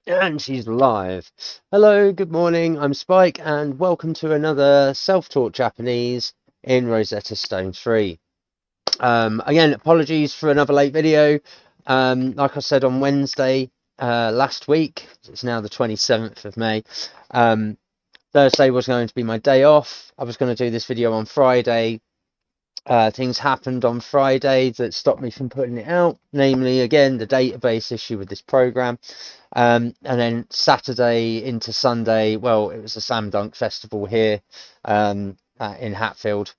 And she's live. Hello, good morning. I'm Spike, and welcome to another self-taught Japanese in Rosetta Stone 3. Again, apologies for another late video. Like I said on Wednesday last week, it's now the 27th of May. Thursday was going to be my day off. I was going to do this video on Friday. Things happened on Friday that stopped me from putting it out, namely, again, the database issue with this program. And then Saturday into Sunday, well, it was a Slam Dunk Festival here in Hatfield,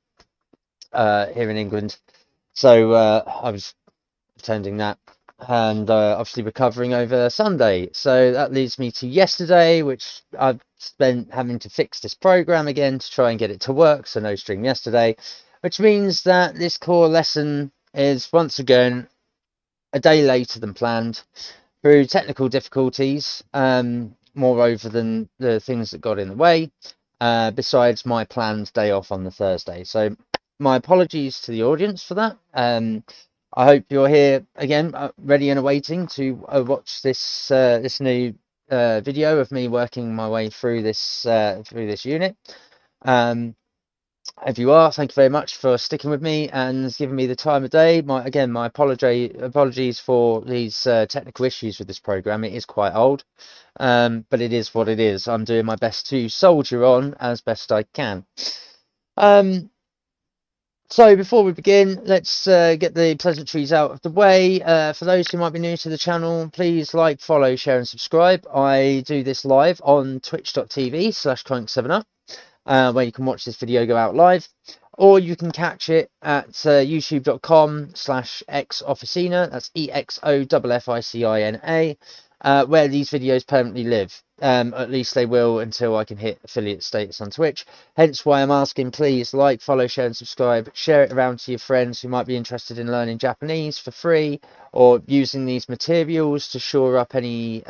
here in England. So I was attending that and obviously recovering over Sunday. So that leads me to yesterday, which I've spent having to fix this program again to try and get it to work. So no stream yesterday, which means that this core lesson is once again a day later than planned through technical difficulties, moreover than the things that got in the way, besides my planned day off on the Thursday. So my apologies to the audience for that. I hope you're here again, ready and awaiting to watch this new video of me working my way through this unit. Um, if you are, thank you very much for sticking with me and giving me the time of day. My apologies for these technical issues with this program. It is quite old, but it is what it is. I'm doing my best to soldier on as best I can. So before we begin, let's get the pleasantries out of the way. For those who might be new to the channel, please like, follow, share and subscribe. I do this live on twitch.tv/Crank7up. Where you can watch this video go out live, or you can catch it at youtube.com/exofficina, that's EXOFFICINA, where these videos permanently live. At least they will until I can hit affiliate status on Twitch. Hence why I'm asking, please like, follow, share and subscribe. Share it around to your friends who might be interested in learning Japanese for free, or using these materials to shore up any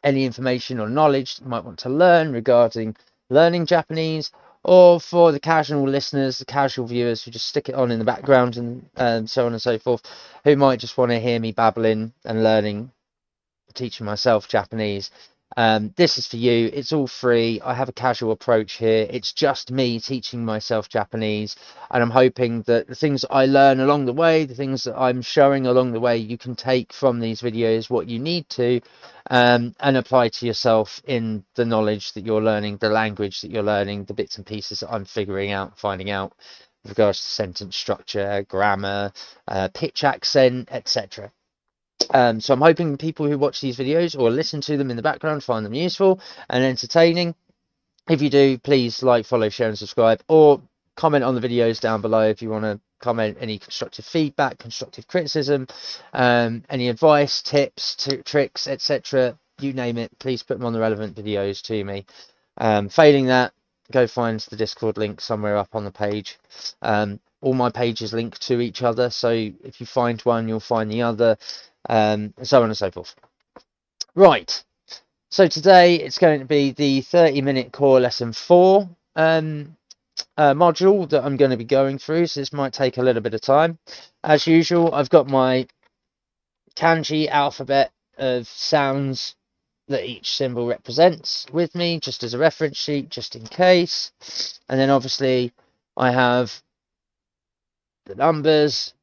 information or knowledge that you might want to learn regarding learning Japanese, or for the casual listeners, the casual viewers who just stick it on in the background and so on and so forth, who might just want to hear me babbling and learning, teaching myself Japanese. This is for you. It's all free. I have a casual approach here. It's just me teaching myself Japanese, and I'm hoping that the things that I learn along the way, the things that I'm showing along the way, you can take from these videos what you need to, and apply to yourself in the knowledge that you're learning, the language that you're learning, the bits and pieces that I'm figuring out, finding out with regards to sentence structure, grammar, pitch, accent, etc. So I'm hoping people who watch these videos or listen to them in the background find them useful and entertaining. If you do, please like, follow, share and subscribe, or comment on the videos down below if you want to comment any constructive feedback, constructive criticism, any advice, tips, tricks, etc. You name it, please put them on the relevant videos to me. Failing that, go find the Discord link somewhere up on the page. All my pages link to each other, so if you find one, you'll find the other, and so on and so forth. Right, so today it's going to be the 30-minute core lesson 4 module that I'm going to be going through, so this might take a little bit of time. As usual, I've got my kanji alphabet of sounds that each symbol represents with me, just as a reference sheet, just in case. And then obviously I have the numbers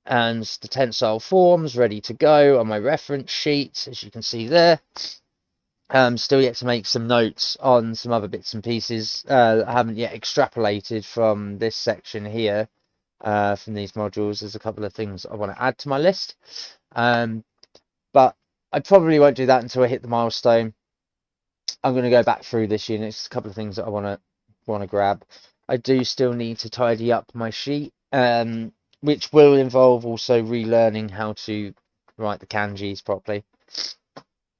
and the tensile forms ready to go on my reference sheet, as you can see there. Still yet to make some notes on some other bits and pieces I haven't yet extrapolated from this section here, from these modules. There's a couple of things I want to add to my list, but I probably won't do that until I hit the milestone. I'm going to go back through this unit. There's a couple of things that I want to grab. I do still need to tidy up my sheet, which will involve also relearning how to write the kanjis properly,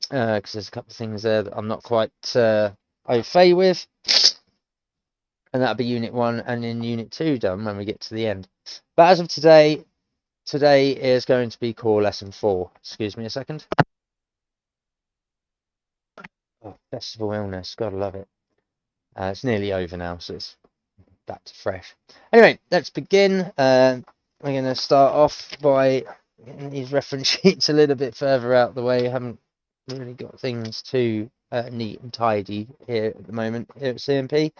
because there's a couple of things there that I'm not quite au fait with, and that'll be unit 1 and in unit 2 done when we get to the end. But as of today is going to be core lesson 4. Excuse me a second. Oh, festival illness, gotta love it. It's nearly over now, so it's back to fresh. Anyway, let's begin. We're going to start off by getting these reference sheets a little bit further out the way. I haven't Really got things too neat and tidy here at the moment here at CMP.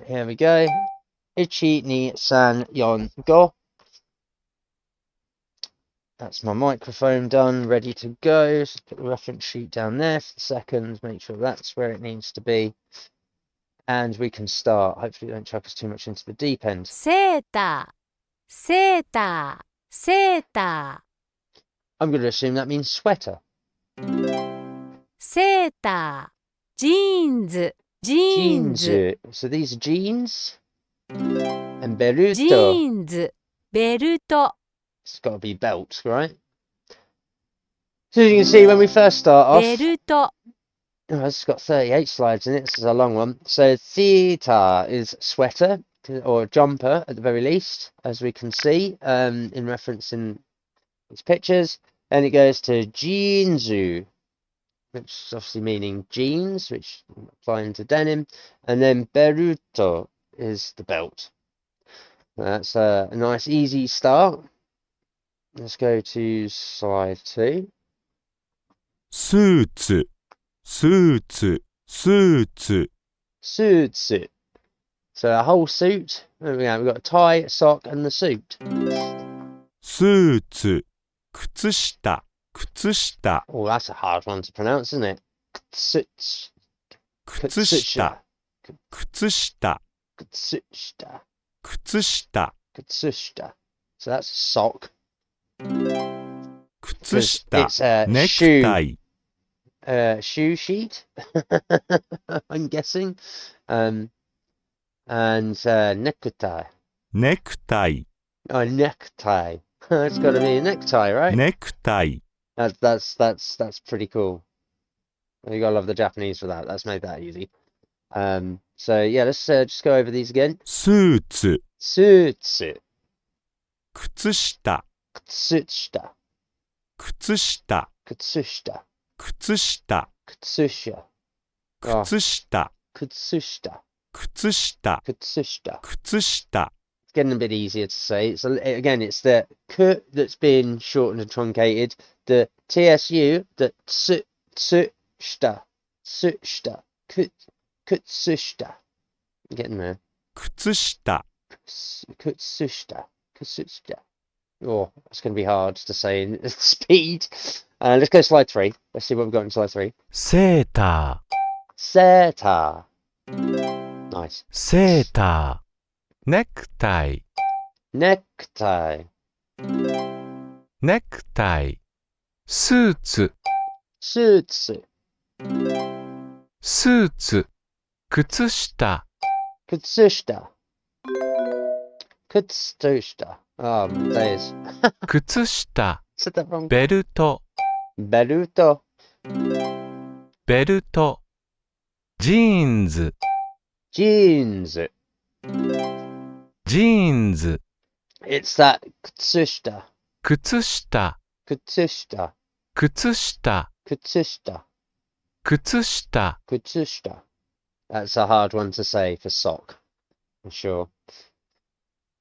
Here we go. Ichi ni san yon go. That's my microphone done, ready to go. So put the reference sheet down there for the seconds, make sure that's where it needs to be. And we can start. Hopefully don't chuck us too much into the deep end. セーター、セーター、セータ I'm going to assume that means sweater. ー、セーター、ジーンズ、ジーンズ、 So these are jeans. And ジ beruto. ーンズ、ベルト、 It's got to be belts, right? So as you can see, when we first start off, ベルト、 oh, it's got 38 slides in it. This is a long one. So theater is sweater or jumper at the very least, as we can see in reference in these pictures. Then it goes to jeansu, which is obviously meaning jeans, which applying to denim. And then beruto is the belt. That's a nice easy start. Let's go to slide 2. スーツ、スーツ、スーツ、 Suit. So a whole suit. There we go. We've got a tie, a sock, and the suit. スーツ、靴下、靴下、 Oh, that's a hard one to pronounce, isn't it? Kutsushita. 靴下、靴下、 Kutsushita. 靴下、 Kutsushita. So that's a sock. 靴 'Cause 下、 it's a ネク shoe. タイ、 Shoe sheet. I'm guessing. And necktie. ネクタイ、 Oh, necktie. It's got to be a necktie, right? ネクタイ、 That's pretty cool. You gotta love the Japanese for that. That's made that easy. So yeah, let's just go over these again. スーツ、 Suitsu, 靴下、 kutsushita, 靴下、 kutsushita, 靴下、 kutsusha, oh, 靴下、 kutsushita, 靴下、 kutsushita. 靴下、 It's getting a bit easier to say. Again, it's the k that's been shortened and truncated. The tsu, the tsushita, tsushita, kutsushita. Getting there. 靴下、 Kutsushita, kutsushita. Oh, that's going to be hard to say in speed. Let's go slide 3. Let's see what we've got in slide 3. セータ Seta. Nice. ー、セーター、ネクタイ、 Necktie. ネクタイ、スーツ、 Suitsu. スーツ、靴下、 Kutsushita. Kutsushita. Oh, my days. 靴下、 Said that wrong. ベルト、 Beruto. ベルト、ジーンズ、 Jeans. ジーンズ、 It's that kutsushita. 靴下、 Kutsushita. 靴下、 Kutsushita. 靴下、 Kutsushita. That's a hard one to say for sock. I'm sure.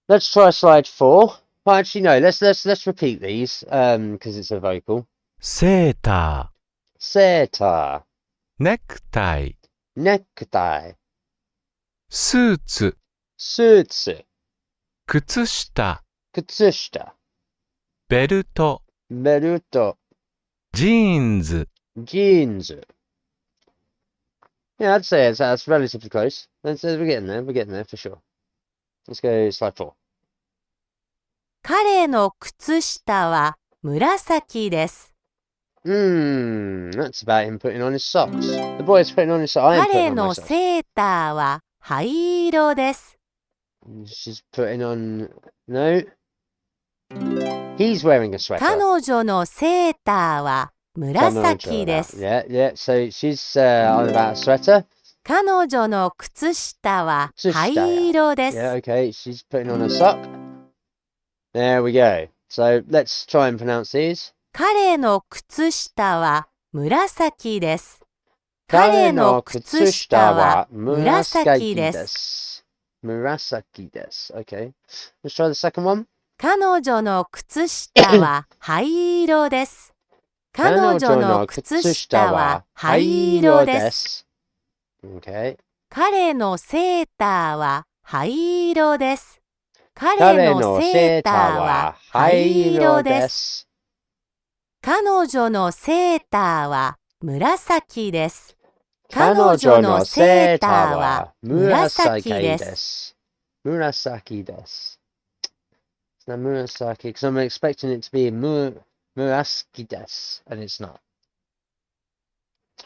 Let's try slide 4. Well, actually, no. Let's repeat these because it's a vocal. セータ Seta. ー、ネクタイ、 Necktie. スーツ、 Suitsu. 靴下、 Kutsushita. ベルト、 Beruto. ジーンズ、 Jeans. Yeah, I'd say that's relatively close. We're getting there. We're getting there for sure. Let's go slide 4. 彼の靴下は紫です。 That's about him putting on his socks. The boy's putting on his socks. I am 彼 putting on my の socks. セーターは灰色です。 She's putting on... No. He's wearing a sweater. 彼女のセーターは紫です。 Yeah. So she's on about a sweater. 彼女の靴下は灰色です。 Yeah, okay. She's putting on a sock. There we go. So let's try and pronounce these. 彼の靴下は紫です。彼の靴下は紫です。 Murasaki desu. Okay. Let's try the second one. 彼女の靴下は灰色です。彼女の靴下は灰色です。Okay. 彼のセーターは灰色です。彼のセーターは灰色です。彼女のセーターは紫です。彼女のセーターは紫です。紫です。It's not murasaki, because I'm expecting it to be murasaki des, and it's not.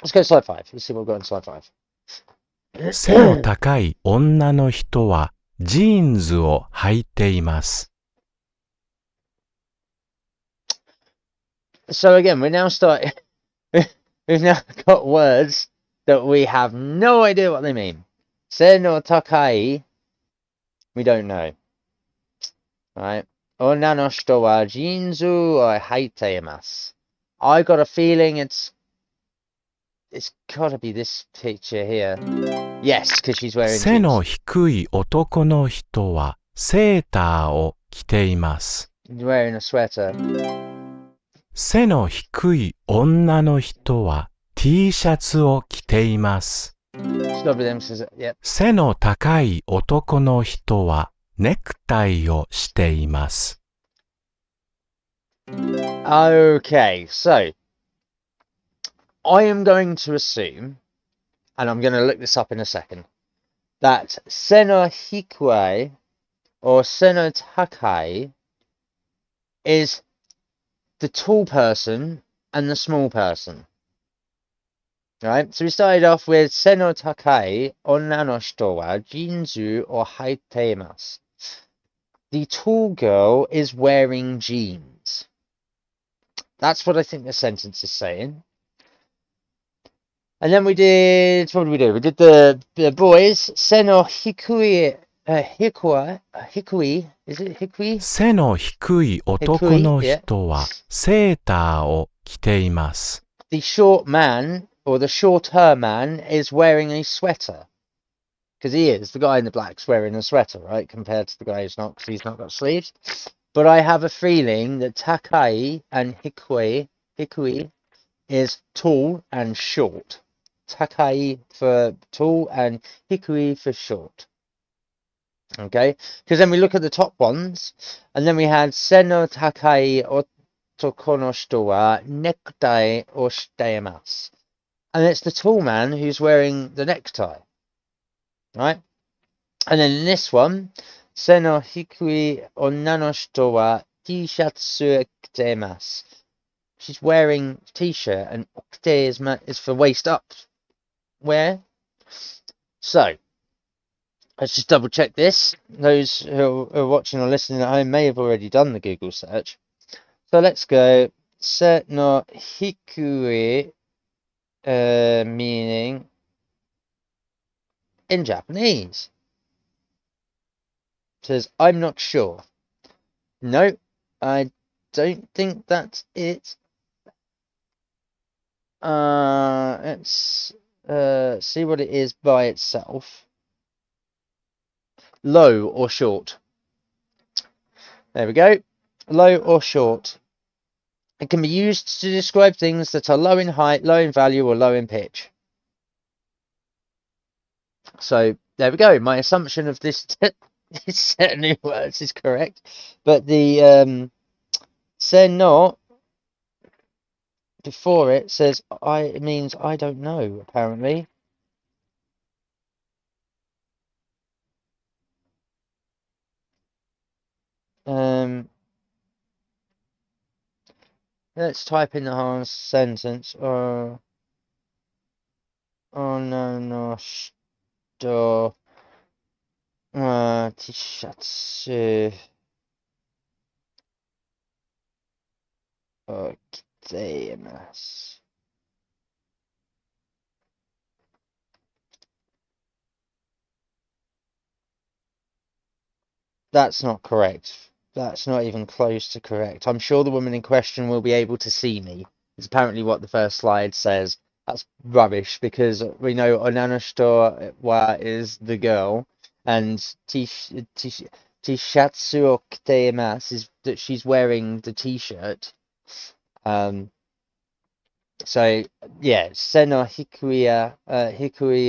Let's go slide 5. Let's see what we've got in slide 5. 背の高い女の人はジーンズを履いています。So again, we're now starting. We've now got words that we have no idea what they mean. Se no takai, we don't know. Right? Onna no shito wa jinzu o haite imasu. I got a feeling it's got to be this picture here. Yes, because she's wearing 背の jeans. 低い男の人はセーターを着ています。He's wearing a sweater. 背の低い女の人は T シャツを着ています。Stop with them, says it. Yep. 背の高い男の人はネクタイをしています。Okay, so I am going to assume, and I'm going to look this up in a second, that seno hikue or seno takai is the tall person and the small person. Right? So we started off with seno takai onna no shito wa jinzu o haite imasu. The tall girl is wearing jeans. That's what I think the sentence is saying. And then we did, what did we do? We did the boys, seno hikui, hikui, is it hikui? 背の低い男の人はセーターを着ています。The short man, or the shorter man, is wearing a sweater. Because he is. The guy in the black's wearing a sweater, right? Compared to the guy who's not, because he's not got sleeves. But I have a feeling that takai and hikui is tall and short. Takai for tall and hikui for short. Okay? Because then we look at the top ones, and then we had seno takai otoko no shito wa necktie o shite imasu. And it's the tall man who's wearing the necktie. Right? And then in this one, seno hikui onna no shito wa t-shatsu kite imasu. She's wearing t-shirt, and okite is for waist up wear. So let's just double check this. Those who are watching or listening at home may have already done the Google search. So let's go. Se no hikui, meaning in Japanese. Says, I'm not sure. No, I don't think that's it. Let's see what it is by itself. Low or short. There we go. Low or short. It can be used to describe things that are low in height, low in value, or low in pitch. So there we go. My assumption of this set of new words is correct. But the se no before it says it means I don't know, apparently. Let's type in the whole sentence. Oh no shito tishatsu okiteimasu. That's not correct. That's not even close to correct. I'm sure the woman in question will be able to see me. It's apparently what the first slide says. That's rubbish because we know Onanoshito wa is the girl and Tishatsu okiteimasu is that she's wearing the t-shirt. So, yeah, se no hikui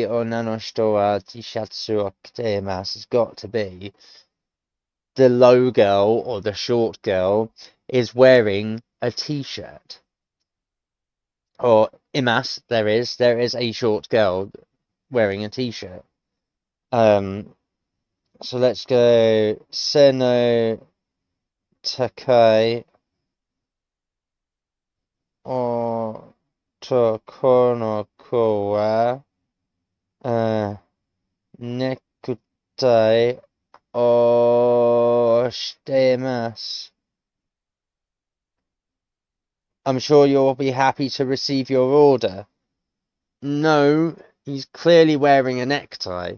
o nano hito wa tishatsu o kiteimasu has got to be the low girl or the short girl is wearing a t-shirt. Or imas, there is a short girl wearing a t-shirt. So let's go se no takai o toko no ko wa nekutai o shitemasu. I'm sure you'll be happy to receive your order. No, he's clearly wearing a necktie.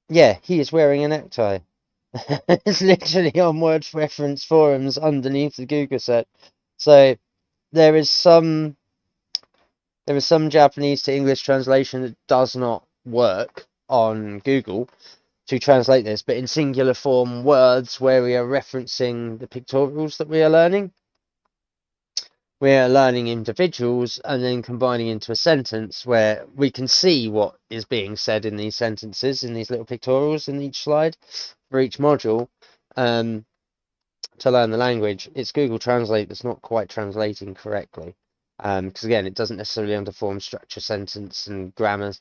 Yeah, he is wearing a necktie. It's literally on word reference forums underneath the Google search. So there is some Japanese to English translation that does not work on Google to translate this, but in singular form words where we are referencing the pictorials that we are learning. We are learning individuals and then combining into a sentence where we can see what is being said in these sentences, in these little pictorials in each slide for each module. To learn the language, it's Google Translate that's not quite translating correctly. Because again, it doesn't necessarily underform structure, sentence, and grammar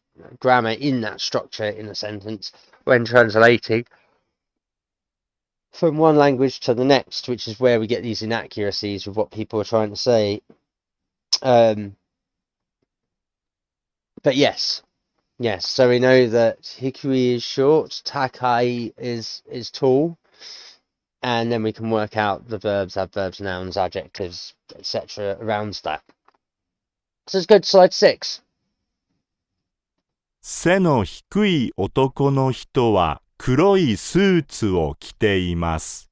in that structure in a sentence when translating from one language to the next, which is where we get these inaccuracies with what people are trying to say. But yes, so we know that hikui is short, takai is tall, and then we can work out the verbs, adverbs, nouns, adjectives, etc. around that. So let's go to slide 6. 背の低い男の人は黒いスーツを着ています。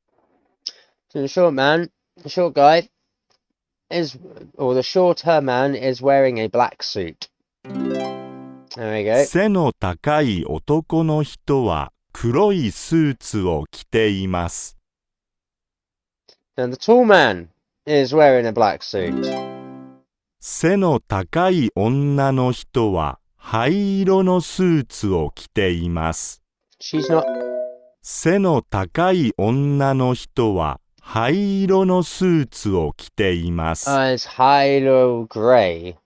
So the short guy the shorter man is wearing a black suit. There we go. 背の高い男の人は黒いスーツを着ています。 And the tall man is wearing a black suit. 背の高い女の人は灰色のスーツを着ています。 She's not. 背の高い女の人は灰色のスーツを着ています。 It's Hilo Grey.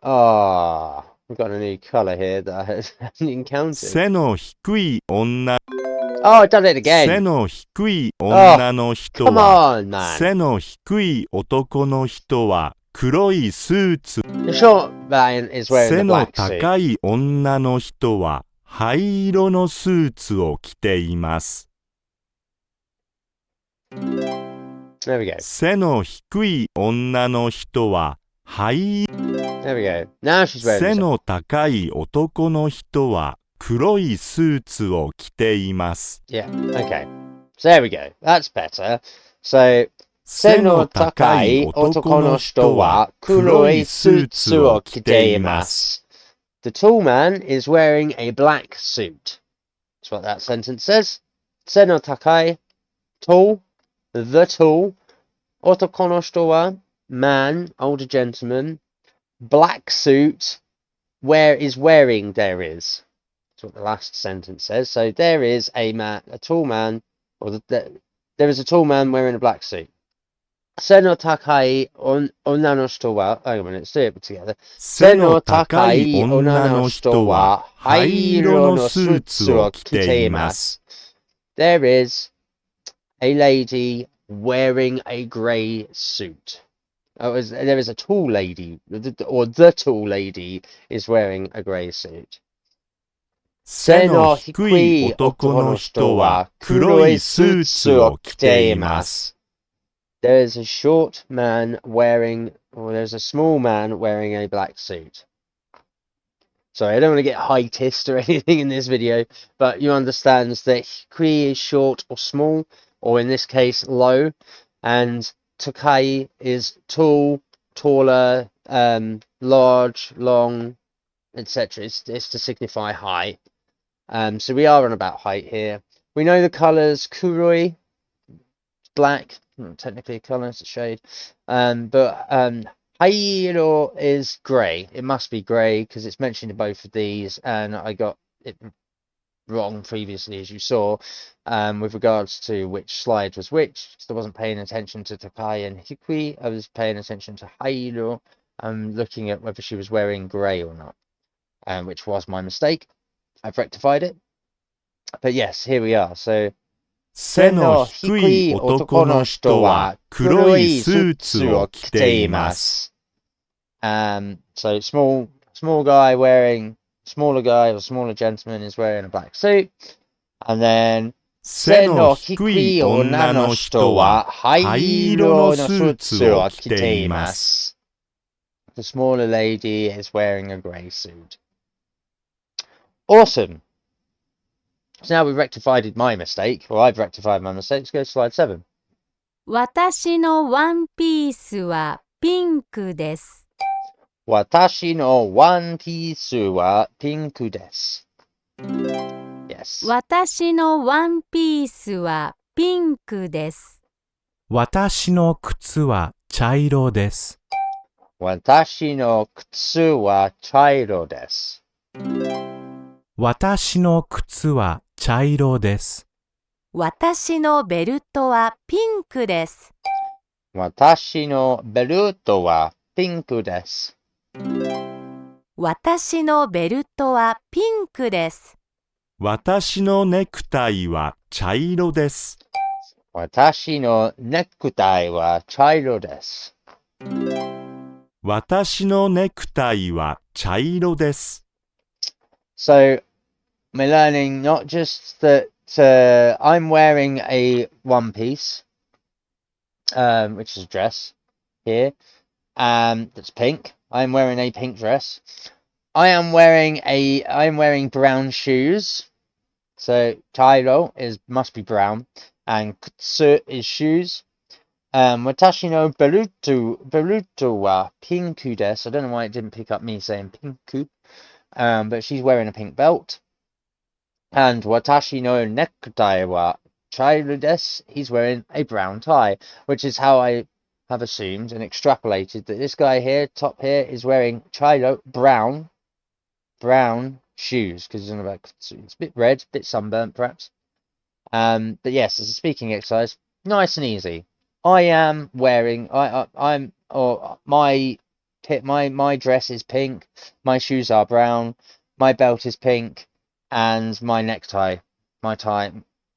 We've got a new colour here that I haven't encountered. 背の低い女 I done it 背 again. の低い女の人 Come は on, man. 背の低い男の人は黒いスーツ The short man is wearing 背 the の black suit. 高い女の人は灰色のスーツを着ています。 There we go. 背の低い女の人は灰 There we go. Now she's wearing 背 the の高い男の人は黒いスーツを着ています。 Yeah, okay. So there we go. That's better. So, 背の高い男の人は黒いスーツを着ています。 The tall man is wearing a black suit. That's what that sentence says. 背の高い tall, the tall. 男の人は man, older gentleman. Black suit, where is wearing there is. That's what the last sentence says. So there is a tall man, or there is a tall man wearing a black suit. 背の高い女の人は hang on a minute, let's do it together. 背の高い女の人は灰色のスーツを着ています。 There is a lady wearing a grey suit. There is a tall lady, or the tall lady is wearing a grey suit. 背の低い男の人は黒いスーツを着ています。 There is a short man wearing, or there's a small man wearing a black suit. Sorry, I don't want to get heightist or anything in this video, but you understand that hikui is short or small, or in this case, low, and tokai is tall, taller, large, long, etc. It's to signify high. So we are on about height here. We know the colours kuroi, black. Not technically a colour, it's a shade. But hairo is grey. It must be grey because it's mentioned in both of these, and I got it wrong previously, as you saw, with regards to which slide was which, because I wasn't paying attention to Takai and Hikui. I was paying attention to Hairo. I'm looking at whether she was wearing grey or not, which was my mistake. I've rectified it. But yes, here we are. So, 背の低い男の人は黒いスーツを着ています。So smaller guy or smaller gentleman is wearing a black suit. And then, 背の低い女の人は灰色のスーツを着ています。The smaller lady is wearing a grey suit. Awesome. So now we've rectified my mistake, or I've rectified my mistake. Let's go to slide 7. 私のワンピースはピンクです。私のワンピースはピンクです。Yes. 私のワンピースはピンクです。私の靴は茶色です。私の靴は茶色です。私の靴は茶色です。私のベルトはピンクです。私のベルトはピンクです。私のベルトはピンクです。私のネクタイは茶色です。私のネクタイは茶色です。私のネクタイは茶色です。So, we're learning not just that I'm wearing a one piece, which is a dress here, that's pink. I'm wearing a pink dress. I'm wearing brown shoes. So tairo must be brown, and kutsu is shoes. Watashi no beruto wa pinku desu. I don't know why it didn't pick up me saying pinku. But she's wearing a pink belt. And watashi no necktie wa chairu desu. He's wearing a brown tie, which is how I have assumed and extrapolated that this guy here, top here, is wearing chairo, brown shoes, because he's on about it's a bit red, a bit sunburnt perhaps. But yes, as a speaking exercise, nice and easy. I am wearing my dress is pink, my shoes are brown, my belt is pink, and my tie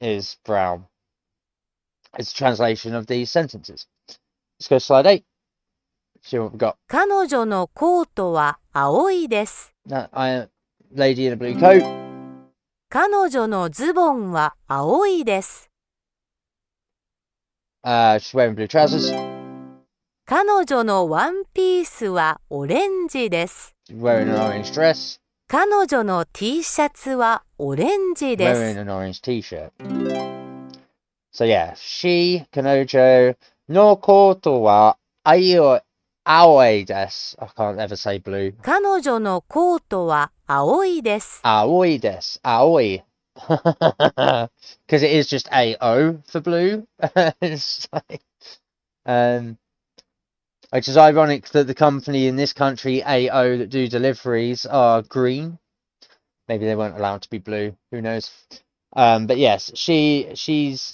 is brown. It's a translation of these sentences. Let's go to slide 8. See what we've got. 彼女のコートは青いです。Lady in a blue coat. 彼女のズボンは青いです。She's wearing blue trousers. 彼女のワンピースはオレンジです。She's wearing an orange dress. 彼女の T シャツはオレンジです。Wearing an orange t-shirt. So yeah, she, Kanojo, no koto wa aoi desu. I can't ever say blue. 彼女のコートは青いです。Aoi desu. Aoi. Because it is just AO for blue. It's like, which is ironic that the company in this country, AO, that do deliveries are green. Maybe they weren't allowed to be blue. Who knows? But yes,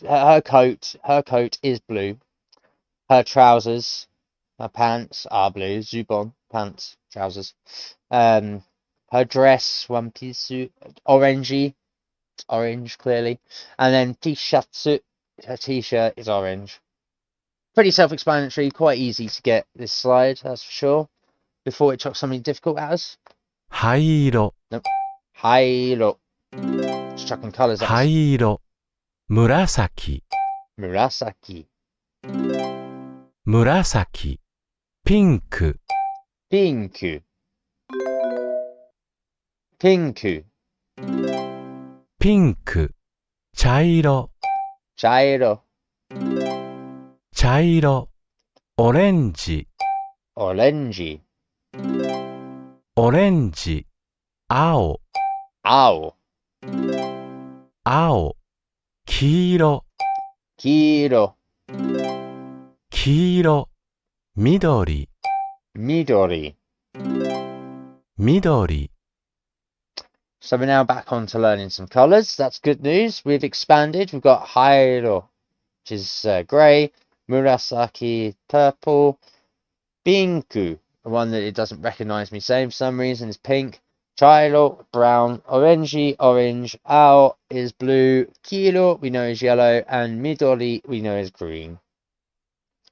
her coat is blue. Her trousers, her pants are blue. Zubon, pants, trousers. Her dress, one piece suit, orangey. It's orange, clearly. And then t-shirt, her t-shirt is orange. Pretty self-explanatory, quite easy to get this slide, that's for sure. Before it chucks something difficult at us. 灰色 Nope. Hairo. It's chucking colours at us. 灰色紫 Murasaki. 紫ピンク Pinku. Pinku. ピンク茶色 Chairo. 茶色オレンジ Orange. オレンジ青 Ao. 青黄色 Kiro. 黄色、緑、 Midori. 緑。 So we're now back on to learning some colours. That's good news. We've expanded. We've got Hairo, which is grey, Murasaki, purple, Pinku, the one that it doesn't recognise me saying for some reason is pink, Chairo, brown, Orangey, orange, Ao is blue, Kiro we know is yellow, and Midori we know is green.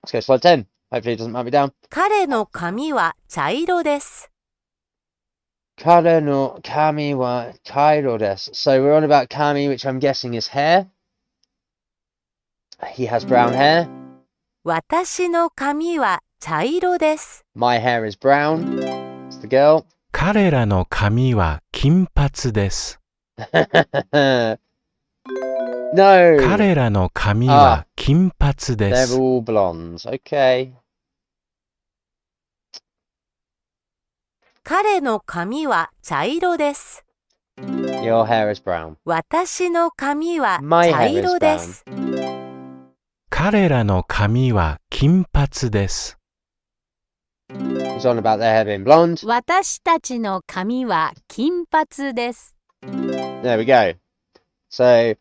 Let's go to slide 10. Hopefully it doesn't mark me down. 彼の髪は茶色です。 Kare no kami wa kairo desu. So we're on about kami, which I'm guessing is hair. He has brown hair. 私の髪は茶色です。 My hair is brown. It's the girl. 彼らの髪は金髪です。 No. 彼らの髪は金髪で They're す。 all blondes. Okay. 彼の髪は茶色です。 Your hair is brown. 私の髪は My 茶 hair is 色です。 彼らの髪は金髪です。 He's on about their hair being blonde. 私たちの髪は金髪です。 There we go. So,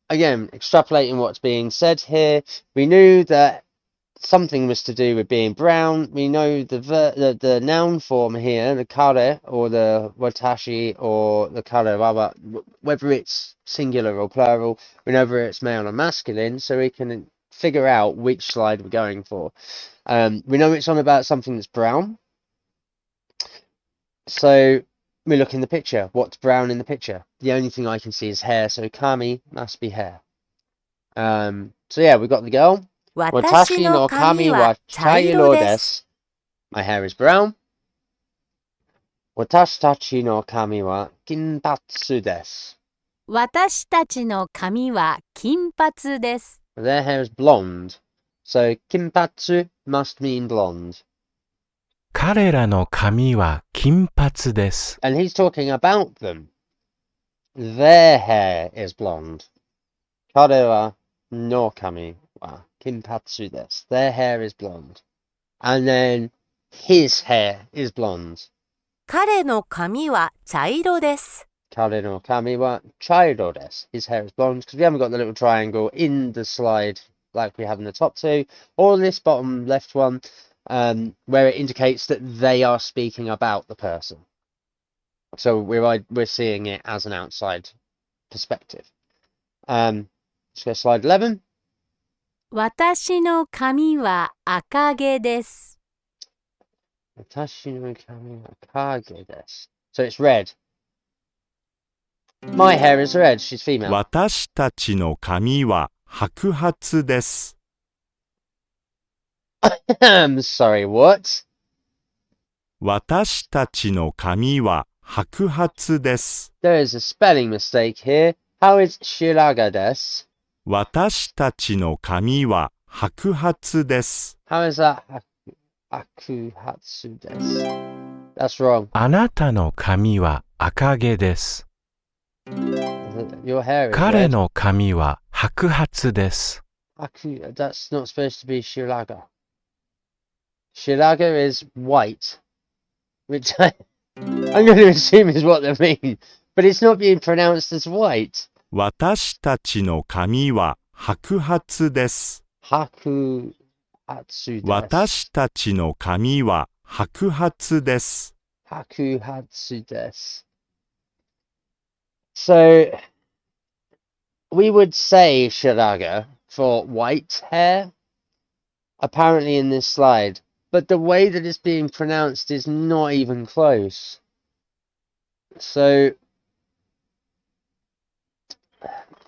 again, extrapolating what's being said here, we knew that something was to do with being brown. We know the noun form here, the kare or the watashi or the karewawa, whether it's singular or plural, we know whether it's male or masculine, so we can figure out which slide we're going for. We know it's on about something that's brown. So we look in the picture. What's brown in the picture? The only thing I can see is hair, so kami must be hair. So yeah, we've got the girl. 私の髪は茶色です。 My hair is brown. 私たちの髪は金髪です。私たちの髪は金髪です。 Their hair is blonde. So 金髪 must mean blonde. 彼らの髪は金髪です。 And he's talking about them. Their hair is blonde. 彼はの髪は金髪です。Their hair is blonde. And then his hair is blonde. 彼の髪は茶色です。 彼の髪は茶色です。His hair is blonde because we haven't got the little triangle in the slide like we have in the top two, or this bottom left one, where it indicates that they are speaking about the person. So we're seeing it as an outside perspective. Let's go to slide 11. 私の髪は赤毛です。 私の髪は影です。So it's red. My hair is red. She's female. 私たちの髪は白髪です。 I'm sorry, what? 私たちの髪は白髪です。 There is a spelling mistake here. How is shiraga desu? 私たちの髪は白髪です。 How is that akuhatsu desu? That's wrong. あなたの髪は赤毛です。 Your hair is 彼 red. の髪は白髪です。 That's not supposed to be shiraga. Shiraga is white, which I'm going to assume is what they mean. But it's not being pronounced as white. 私たちの髪は白髪です。 Hakuhatsu desu. 私たちの髪は白髪です。 Hakuhatsu desu. So we would say shiraga for white hair, apparently in this slide, but the way that it's being pronounced is not even close. So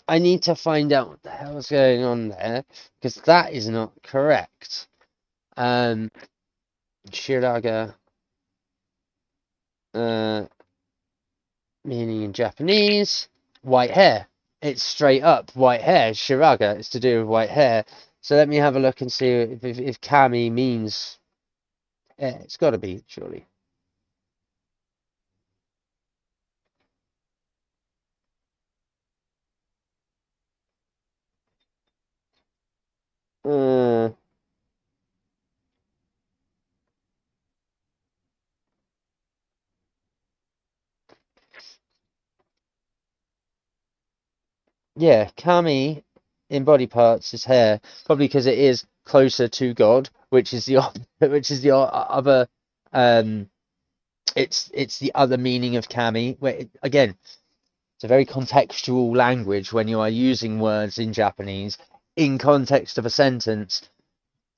I need to find out what the hell is going on there, because that is not correct. Shiraga, meaning in Japanese, white hair. It's straight up white hair. Shiraga is to do with white hair. So let me have a look and see if kami means. Yeah, it's got to be, surely. Uh, yeah, kami in body parts is hair, probably because it is closer to God, which is the which is the other it's the other meaning of kami. Where again, it's a very contextual language when you are using words in Japanese in context of a sentence.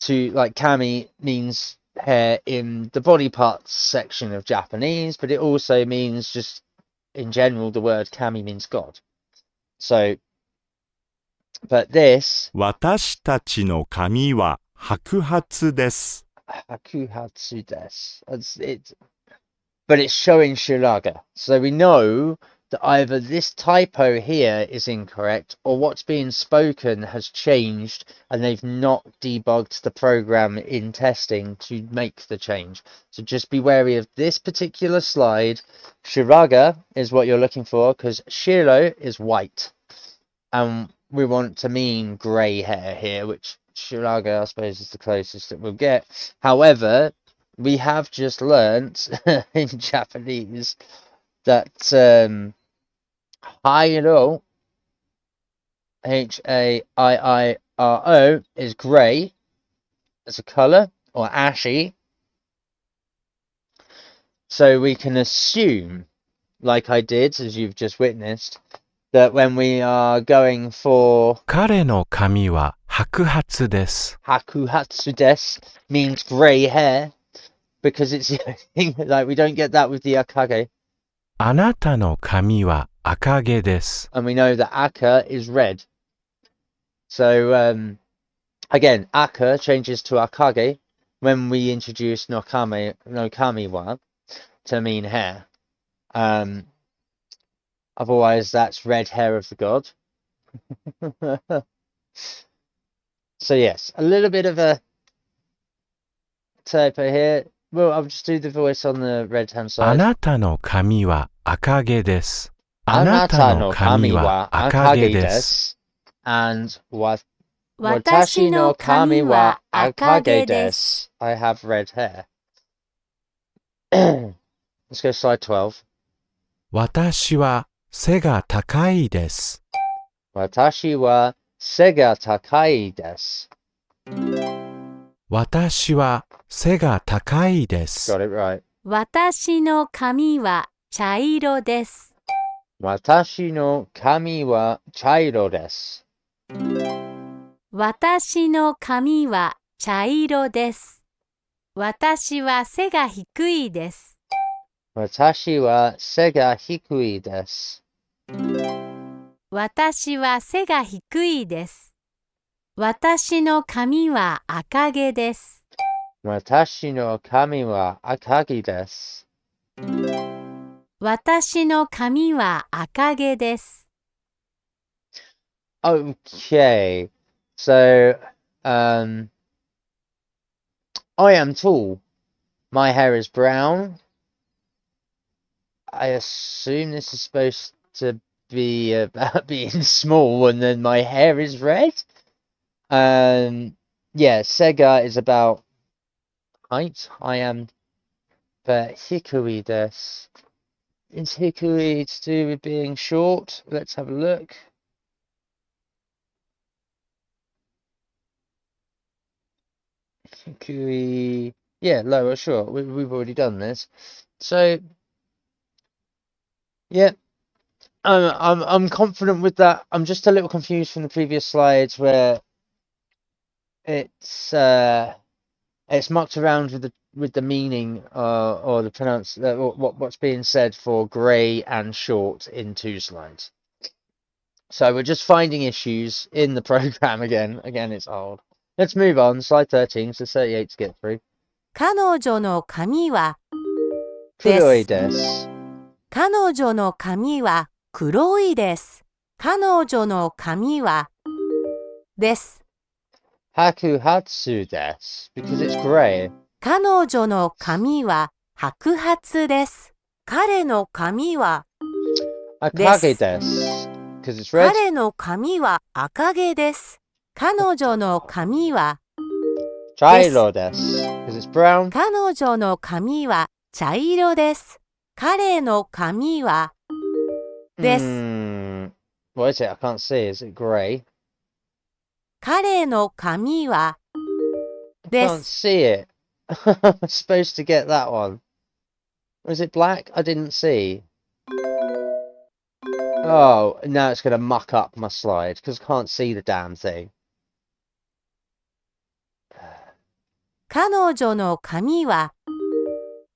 To like kami means hair in the body parts section of Japanese, but it also means just in general the word kami means God. So, but this 私たちの髪は白髪です。 hakuhatsu des. But it's showing shiraga. So we know that either this typo here is incorrect or what's being spoken has changed and they've not debugged the program in testing to make the change. So just be wary of this particular slide. Shiraga is what you're looking for because shiro is white. And we want to mean grey hair here, which shiraga I suppose is the closest that we'll get. However, we have just learnt in Japanese that hairo, H-A-I-I-R-O, is grey as a colour, or ashy. So we can assume, like I did, as you've just witnessed, that when we are going for 彼の髪は白髪です。 hakuhatsu des means grey hair, because it's like we don't get that with the akage. あなたの髪は赤毛です。 And we know that aka is red. So again, aka changes to akage when we introduce nokamiwa to mean hair. Otherwise, that's red hair of the god. So yes, a little bit of a typo here. Well, I'll just do the voice on the red hand あ side. なたの髪は赤毛です。あなたの髪は赤毛です。 And what? 私の髪は赤毛です。 I have red hair. Let's go slide 12. 私は背が高いです。 Watashi wa se ga takai desu. 私は背が高いです。 Got it right. 私の髪は茶色です。 Watashi no kami wa chairo desu. 私の髪は茶色です。私は背が低いです。 Watashi wa se ga hikui desu. 私は背が低いです。私の髪は赤毛です。 Watashi no kami wa akagi desu. 私の髪は赤毛です。 Okay. So, I am tall. My hair is brown. I assume this is supposed to be about being small, and then my hair is red. Yeah, Sega is about height. I am, but Hikui desu. Is Hikui to do with being short? Let's have a look. Hikui, yeah, lower, sure. We've already done this. So, yeah, I'm confident with that. I'm just a little confused from the previous slides where it's mucked around with the meaning or the what's being said for grey and short in 2 slides. So we're just finding issues in the program again. Again, it's old. Let's move on. Slide 13. So 38 to get through. 彼女の髪は Kuroi desu. 彼女の髪は黒いです。彼女の髪はです。 Hakuhatsu desu. Because it's grey. 彼女の髪は白髪です。彼の髪は Akage desu. Because it's red. 彼の髪は赤毛です。彼女の髪は、茶色です。Because it's brown. 彼女の髪は茶色です。彼の髪は、です。What is it? I can't see. Is it grey? 彼の髪は、I で can't す。see it. I'm supposed to get that one. Was it black? I didn't see. Oh, now it's going to muck up my slide because I can't see the damn thing. 彼女の髪は、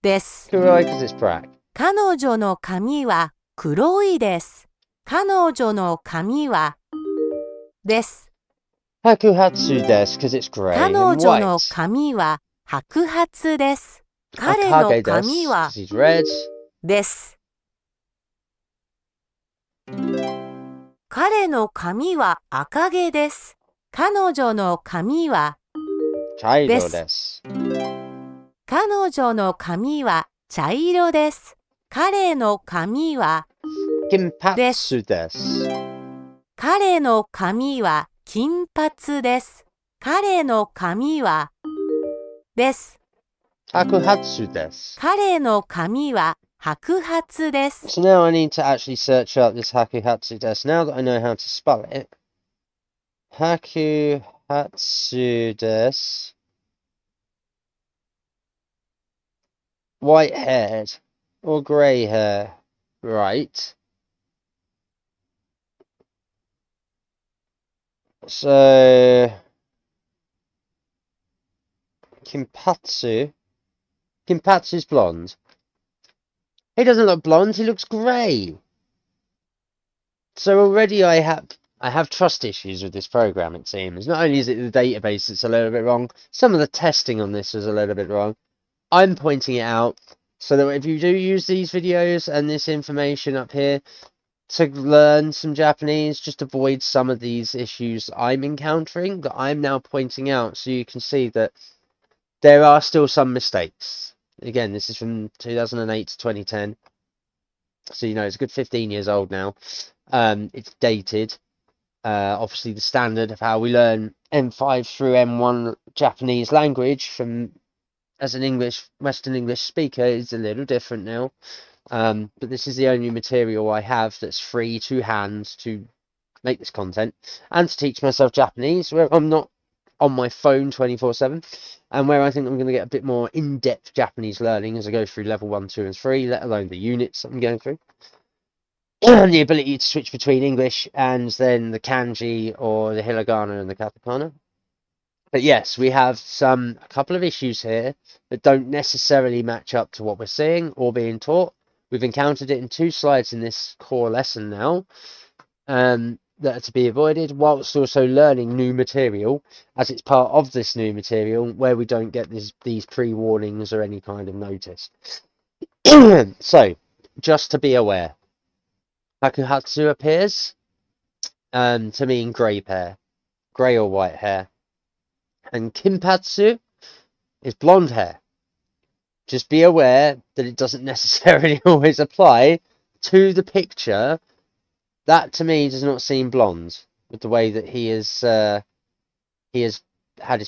です。 Kuroi because it's black. 彼女の髪は黒いです。彼女の髪は、です。 Hakuhatsu desu because it's grey 彼 and 女の white. 髪は白髪です。彼の Akage 髪 desu は because he's red. です。彼の髪は赤毛です。彼女の髪は Chairo です。 desu. 彼女の髪は茶色です。彼の髪は Kinpatsu desu. 彼の髪は金髪です。彼の髪はです。 Hakuhatsu desu. 彼の髪は白髪です。 So now I need to actually search up this Hakuhatsu desu. Now that I know how to spell it. Hakuhatsu desu. White haired or grey hair. Right. So Kinpatsu. Kinpatsu's blonde. He doesn't look blonde, he looks grey. So already I have trust issues with this program, it seems. Not only is it the database that's a little bit wrong, some of the testing on this is a little bit wrong. I'm pointing it out so that if you do use these videos and this information up here to learn some Japanese, just avoid some of these issues I'm encountering that I'm now pointing out so you can see that there are still some mistakes. Again, this is from 2008 to 2010. So, you know, it's a good 15 years old now. It's dated. Obviously, the standard of how we learn M5 through M1 Japanese language from as an Western English speaker is a little different now. But this is the only material I have that's free to hand to make this content and to teach myself Japanese, where I'm not on my phone 24/7, and where I think I'm going to get a bit more in-depth Japanese learning as I go through level 1, 2, and 3, let alone the units I'm going through. The ability to switch between English and then the kanji or the hiragana and the katakana. But yes, we have a couple of issues here that don't necessarily match up to what we're seeing or being taught. We've encountered it in 2 slides in this core lesson now, that are to be avoided, whilst also learning new material as it's part of this new material where we don't get these pre-warnings or any kind of notice. So, just to be aware, Hakuhatsu appears to mean grey hair, grey or white hair, and Kinpatsu is blonde hair. Just be aware that it doesn't necessarily always apply to the picture. That to me does not seem blonde with the way that he has had his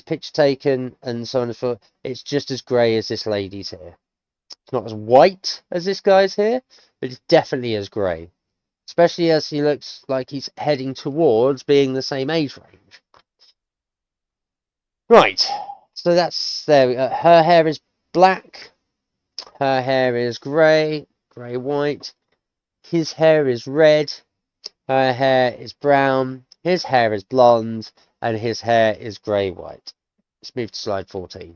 picture taken and so on and so forth. It's just as grey as this lady's hair. It's not as white as this guy's hair, but it's definitely as grey. Especially as he looks like he's heading towards being the same age range. Right, so that's there. Her hair is black. Her hair is grey, grey-white. His hair is red. Her hair is brown. His hair is blonde. And his hair is grey-white. Let's move to slide 14.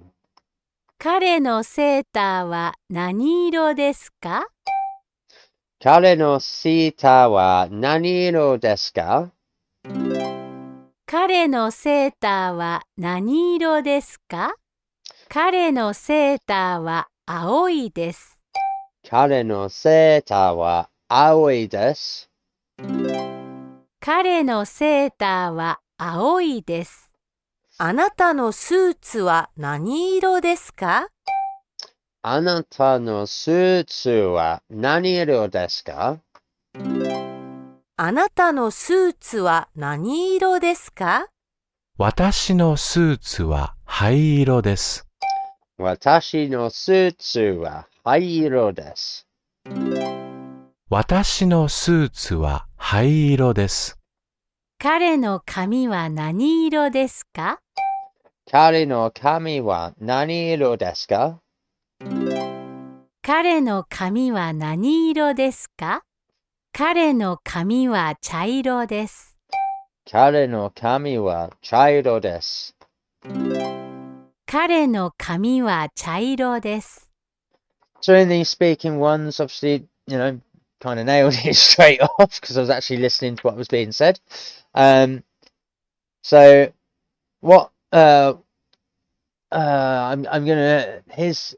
彼のセーターは何色ですか? 彼のセーターは何色ですか? 彼のセーターは何色ですか? 彼のセーターは青いです。彼のセーターは青いです。彼のセーターは青いです。あなたのスーツは何色ですか? あなたのスーツは何色ですか? あなたのスーツは何色ですか?私のスーツは灰色です。Watashi no sutsu wa hairo desu. 私のスーツは灰色です。彼の髪は何色ですか？ Kare no kami wa nani iro desu ka? 彼の髪は何色ですか？彼の髪は茶色です。Kare no kami wa chairo desu. 彼の髪は茶色です。So in these speaking ones, obviously, kind of nailed it straight off because I was actually listening to what was being said. So what I'm gonna his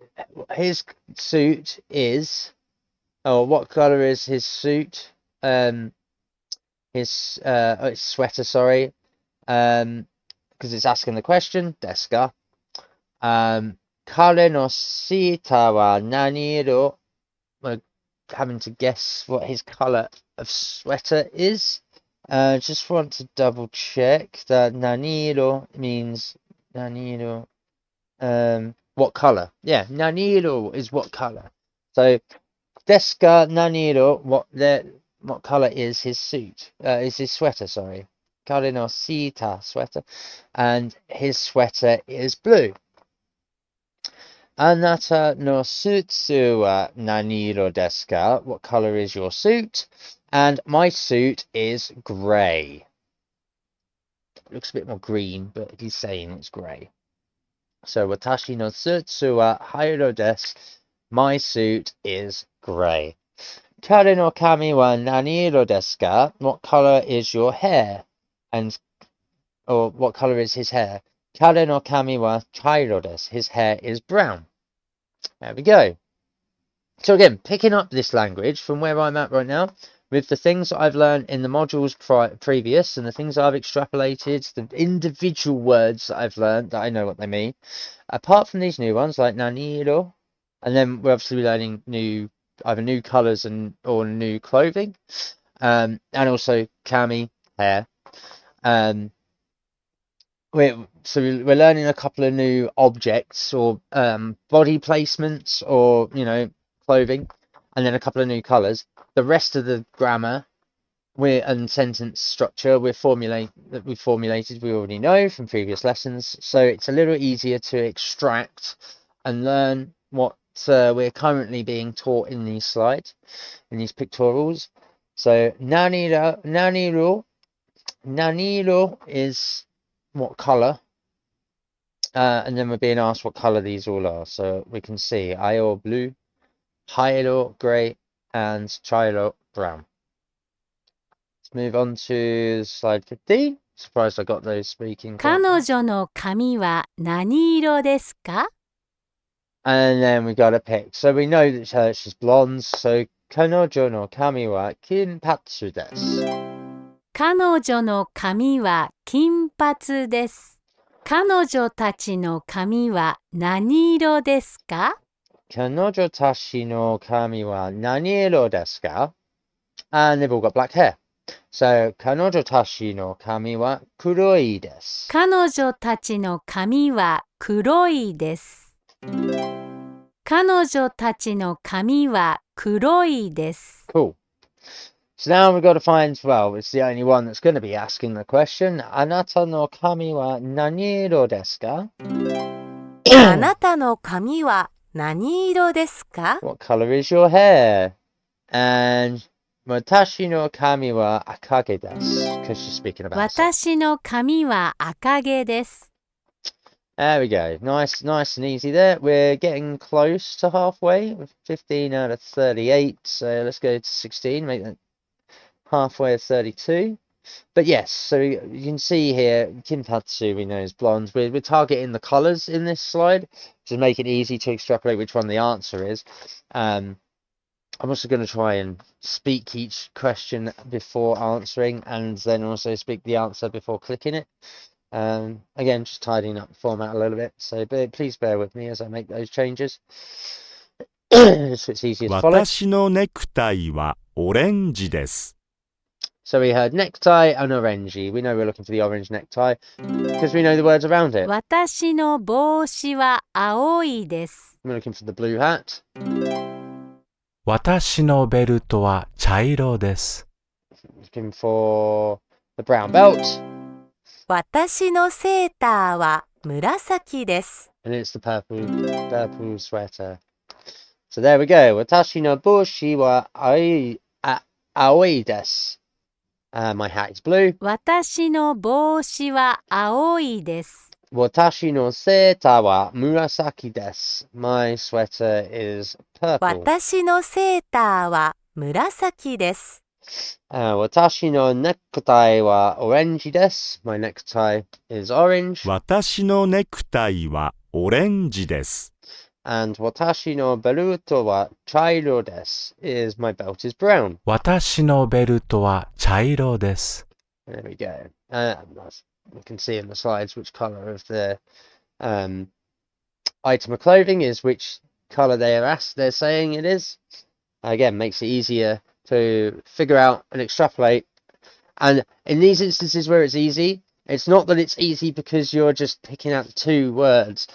suit is, or what color is his suit? His sweater, sorry. Because it's asking the question, desu ka? Kare no shita wa nani iro? We're having to guess what his color of sweater is. Just want to double check that naniro means naniro. What color? Yeah, naniro is what color. So deska naniro, what color is his suit? Is his sweater? Sorry, kare no shita sweater, and his sweater is blue. Anata no sutsu wa nani iro desu ka? What color is your suit? And my suit is grey. Looks a bit more green, but he's saying it's grey. So watashi no sutsu wa hairo desu. My suit is grey. Kare no kami wa nani iro desu ka? What color is your hair? Or what color is his hair? Kare no kami wa chairo desu. His hair is brown. There we go. So again, picking up this language from where I'm at right now, with the things that I've learned in the modules previous and the things I've extrapolated, the individual words that I've learned that I know what they mean, apart from these new ones like naniro, and then we're obviously learning either new colours or new clothing, and also kami, hair. We're learning a couple of new objects or body placements or clothing, and then a couple of new colours. The rest of the grammar and sentence structure we formulated we already know from previous lessons, so it's a little easier to extract and learn what we're currently being taught in these slides, in these pictorials. So naniro is what colour, and then we're being asked what colour these all are. So we can see ayo blue, hairo grey, and chairo brown. Let's move on to slide 15. Surprised I got those speaking quite well. 彼女の髪は何色ですか？ And then we got to pick. So we know that she's blonde. So kanojo no kami wa kinpatsu desu. 彼女の髪は金髪です。彼女たちの髪は何色ですか？ Kanojo tashi no kami wa nani iro desu ka? And they've all got black hair. So, 彼女たちの髪は黒いです。彼女たちの髪は黒いです。彼女たちの髪は黒いです。Cool. So now we've got to find, well, it's the only one that's going to be asking the question. あなたの髪は何色ですか？あなたの髪は何色ですか？ What color is your hair? And 私の髪は赤毛です。Because she's speaking about 私の髪は赤毛です。There we go. Nice and easy there. We're getting close to halfway with 15 out of 38. So let's go to 16, make that halfway of 32. But yes, so you can see here, Kintatsu we know is blonde. We're targeting the colours in this slide to make it easy to extrapolate which one the answer is. I'm also going to try and speak each question before answering, and then also speak the answer before clicking it. Again, just tidying up the format a little bit, so please bear with me as I make those changes. So it's easier to follow. 私のネクタイはオレンジです。So we heard necktie and orangey. We know we're looking for the orange necktie because we know the words around it. 私の帽子は青いです。We're looking for the blue hat. 私のベルトは茶色です。Looking for the brown belt. 私のセーターは紫です。 And it's the purple sweater. So there we go. Watashi no boshi wa aoi desu. My hat is blue. 私の帽子は青いです。 Watashi no seita wa murasaki desu. My sweater is purple. 私のセーターは紫です。 Watashi no necktie wa orange desu. My necktie is orange. 私のネクタイはオレンジです。And watashi no beruto wa chairo desu. Is my belt is brown. 私のベルトは茶色です。 There we go. You can see in the slides which colour of the item of clothing is which colour they're saying it is. Again, makes it easier to figure out and extrapolate. And in these instances where it's easy, it's not that it's easy because you're just picking out the two words,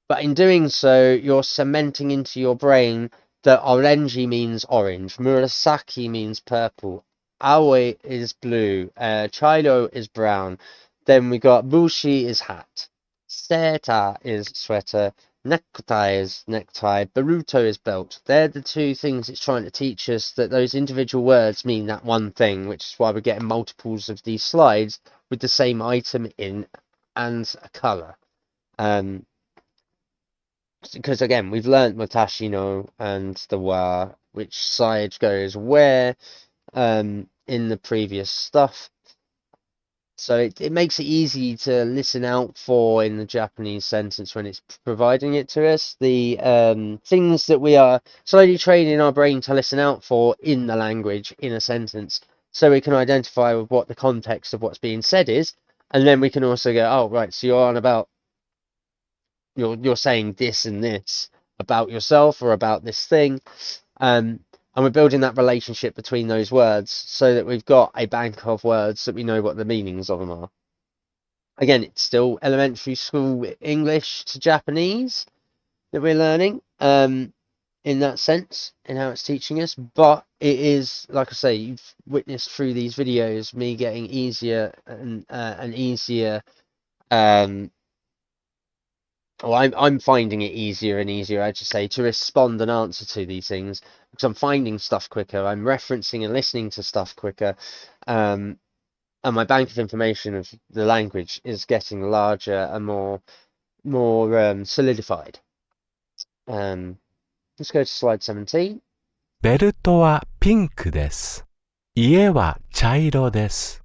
but in doing so, you're cementing into your brain that orange means orange, murasaki means purple, aoi is blue, chairo is brown. Then we got bushi is hat, seta is sweater, necktie is necktie, beruto is belt. They're the two things it's trying to teach us, that those individual words mean that one thing, which is why we're getting multiples of these slides with the same item in and a colour. Because again, we've learnt watashi no and the wa, which side goes where in the previous stuff. So it makes it easy to listen out for in the Japanese sentence when it's providing it to us. The things that we are slowly training our brain to listen out for in the language, in a sentence, so we can identify with what the context of what's being said is. And then we can also go, oh, right, so you're on about, you're saying this and this about yourself or about this thing. And we're building that relationship between those words so that we've got a bank of words that we know what the meanings of them are. Again, it's still elementary school English to Japanese that we're learning in that sense, in how it's teaching us. But it is, like I say, you've witnessed through these videos me getting easier and easier. I'm finding it easier and easier, I should say, to respond and answer to these things because I'm finding stuff quicker. I'm referencing and listening to stuff quicker, and my bank of information of the language is getting larger and more solidified. Let's go to slide 17. ベルトはピンクです。家は茶色です。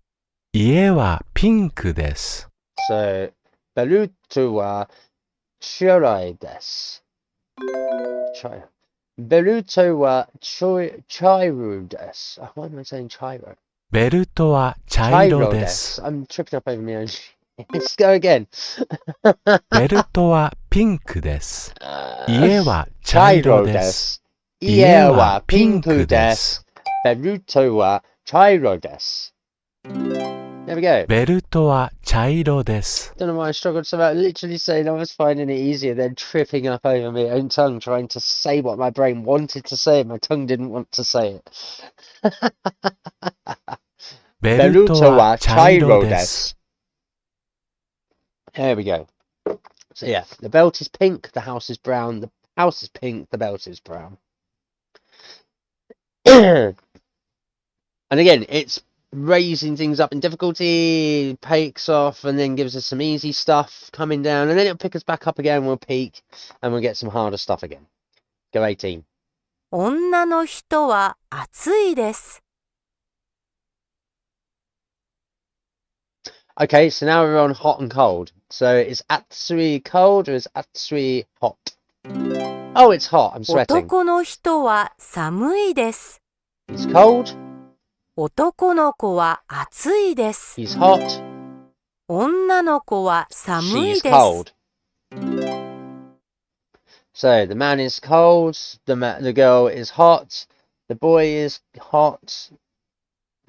家はピンクです。 So, beruto wa chirai desu. Beruto wa chairu desu. Why am I saying chairo? ベルトは茶色です。 I'm tripping up over my own. Let's go again. ベルトはピンクです。家は茶色です。家はピンクです。Beruto wa chairo desu. There we go. ベルトは茶色です。 Don't know why I struggled so much. Literally saying I was finding it easier than tripping up over my own tongue trying to say what my brain wanted to say. My tongue didn't want to say it. ベルトは茶色です。 There we go. So yeah, the belt is pink, the house is brown, the house is pink, the belt is brown. And again, it's raising things up in difficulty, peaks off, and then gives us some easy stuff coming down, and then it'll pick us back up again, we'll peak, and we'll get some harder stuff again. Go 18. 女の人は暑いです。 Okay, so now we're on hot and cold. So is atsui cold or is atsui hot? Oh, it's hot. I'm sweating. 男の人は寒いです。 He's cold. 男の子は暑いです。 He's hot. 女の子は寒い She's です。 cold. So the man is cold. The girl is hot. The boy is hot.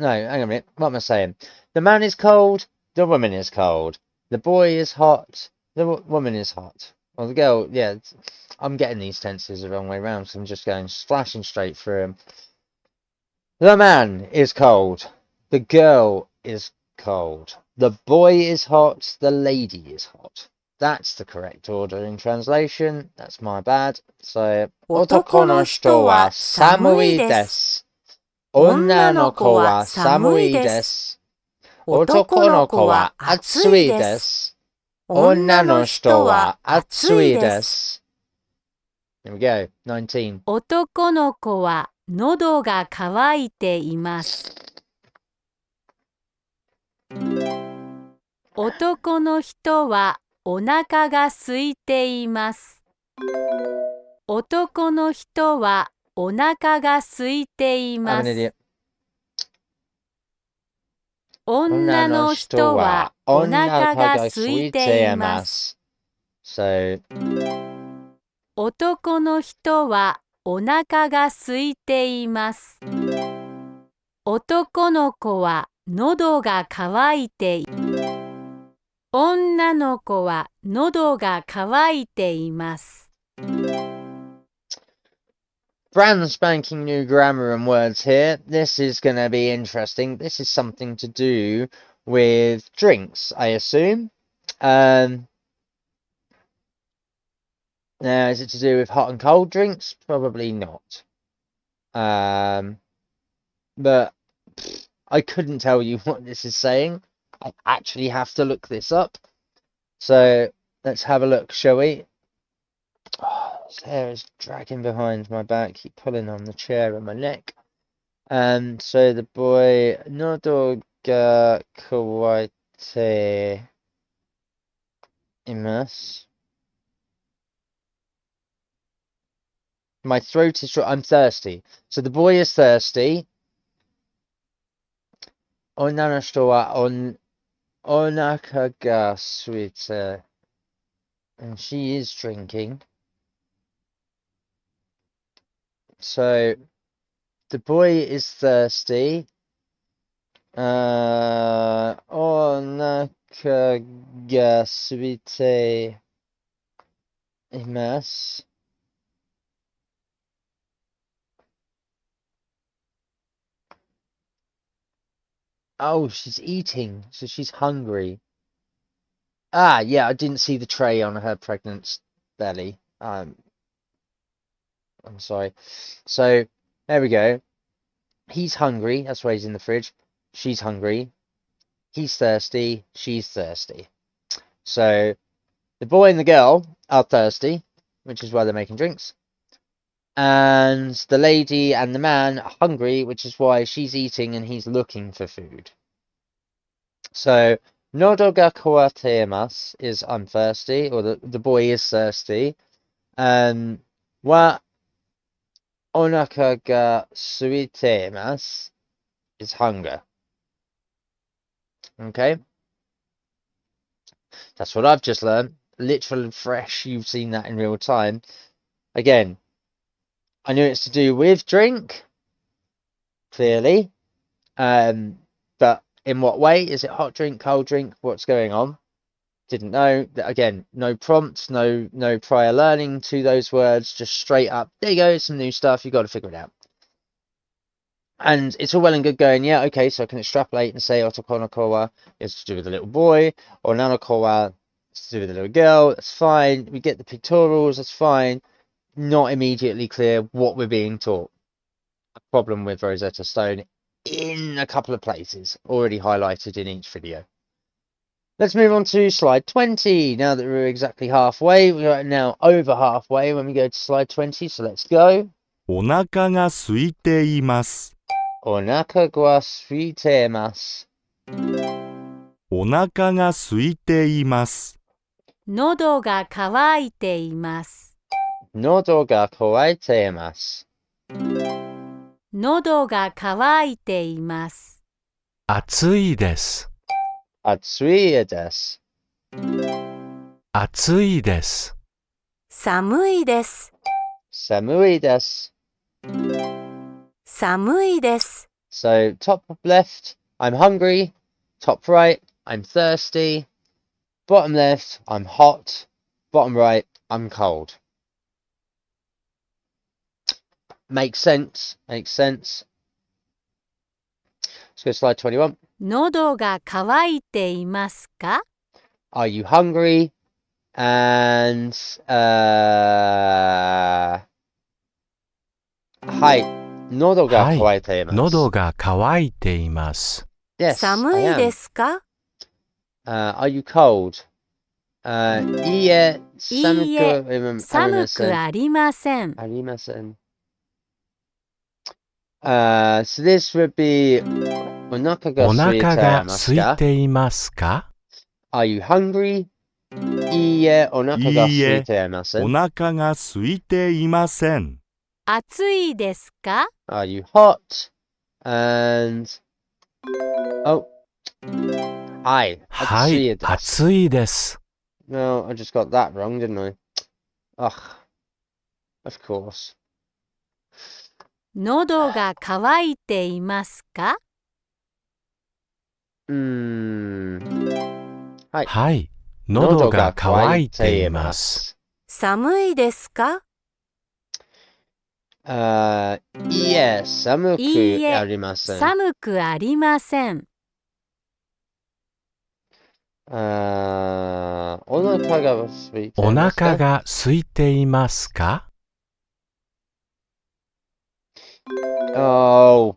No, hang on a minute. What am I saying? The man is cold. The woman is cold. The boy is hot. The woman is hot. Well, the girl, yeah. I'm getting these tenses the wrong way round, so I'm just going flashing straight through them. The man is cold. The girl is cold. The boy is hot. The lady is hot. That's the correct order in translation. That's my bad. So, 男の人は寒いです。女の子は寒いです。男の子は暑いです。女の人は暑いです。Here we go. 19. 男の子は喉が渇いています。男の人はお腹が空いています。男の人はお腹が空いています。女の人はお腹が空いています。So, 男の人はお腹が空いています。男の子は喉が渇いています。女の子は喉が渇いています。brand spanking new grammar and words here. This is going to be interesting. This is something to do with drinks, I assume. Now, is it to do with hot and cold drinks? Probably not. But I couldn't tell you what this is saying. I actually have to look this up. So let's have a look, shall we? Oh, this hair is dragging behind my back. Keep pulling on the chair and my neck. So the boy Nodo ga kawaite immerse. My throat is dry. I'm thirsty. So the boy is thirsty. Onna no hito wa onaka ga suite. And she is drinking. So the boy is thirsty. Onaka ga suite immerse. Oh, she's eating, so she's hungry. Ah, yeah, I didn't see the tray on her pregnant belly. I'm sorry. So, there we go. He's hungry, that's why he's in the fridge. She's hungry. He's thirsty, she's thirsty. So, the boy and the girl are thirsty, which is why they're making drinks. And the lady and the man are hungry, which is why she's eating and he's looking for food. So, Nodo ga kawatemas is I'm thirsty, or the boy is thirsty. Wa onaka ga suitemas is hunger. Okay? That's what I've just learned. Literal and fresh, you've seen that in real time. Again, I knew it's to do with drink, clearly. But in what way? Is it hot drink, cold drink? What's going on? Didn't know. Again, no prompts, no prior learning to those words, just straight up, there you go, some new stuff, you've got to figure it out. And it's all well and good going, yeah, okay, so I can extrapolate and say otokonokowa is to do with the little boy, or nanokowa is to do with the little girl, that's fine. We get the pictorials, that's fine. Not immediately clear what we're being taught. A problem with Rosetta Stone in a couple of places, already highlighted in each video. Let's move on to slide 20. Now that we're exactly halfway, we're now over halfway when we go to slide 20, so let's go. お腹が空いています。Onaka ga suitemasu. お腹が空いています。喉が渇いています。Nodo ga kawaitemasu. 喉が渇いています。暑いです。Atsui desu. 暑いです。寒いです。Samui desu. 寒いです。So top left, I'm hungry. Top right, I'm thirsty. Bottom left, I'm hot. Bottom right, I'm cold. Makes sense. Makes sense. Let's go to slide 21. 喉が渇いていますか Are you hungry? Andはい。喉が渇いています。喉が渇いています。Yes, 寒 I い am. ですか Are you cold? いいえ、寒いいえ、くありま寒せん。くありません。ありません。So this would be お腹がお空いてい腹がますか空いていますか Are you hungry? いいえ、お腹が空いていませおん。腹が空いていません。暑いですか Are you hot? And oh, hi. はい、暑いです。暑いです。No, I just got that wrong, didn't I? Ugh, of course. 喉が渇いていますかはい。はい、喉が渇いています。寒いですかいいえ、寒くいいえありません。寒くありません。お腹が空いていおますか腹が空いていますか Oh.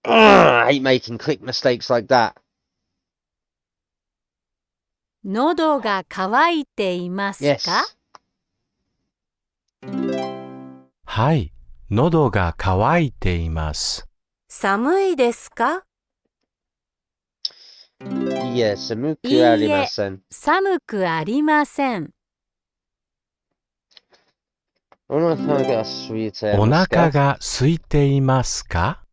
I hate making click mistakes like that. 喉が渇いていますか Yes. はい、喉が渇いています。寒いですかいいえ、寒くありません。寒くありません。お腹が空いていおますか腹が空いていますか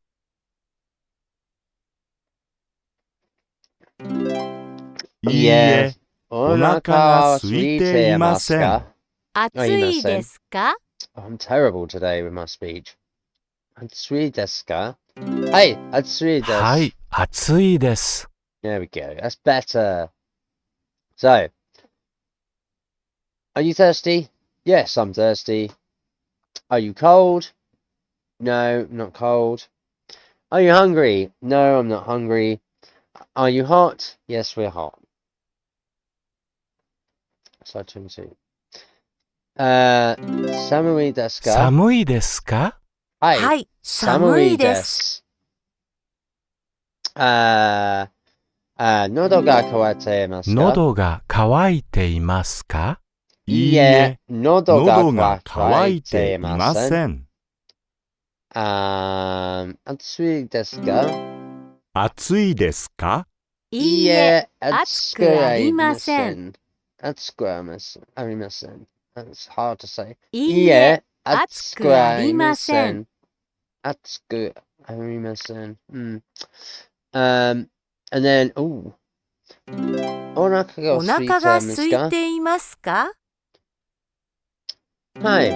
いいえ、お腹が空いていません。暑いですか I'm terrible today with my speech. 暑いですかはい、暑いです。はい、暑いです。There we go. That's better. So, are you thirsty? Yes, I'm thirsty. Are you cold? No, I'm not cold. Are you hungry? No, I'm not hungry. Are you hot? Yes, we're hot. Slide 22. 寒いですか寒いですかはい、寒いです。喉が渇いていますか喉が渇いていますかいいえ、喉が渇いていません。ん。暑いですか暑いですかいいえ、暑くありません。暑くありません。That's hard to say. いいえ、暑くありません。暑くありません。And then, oh, お腹お腹が空いいていますかはい。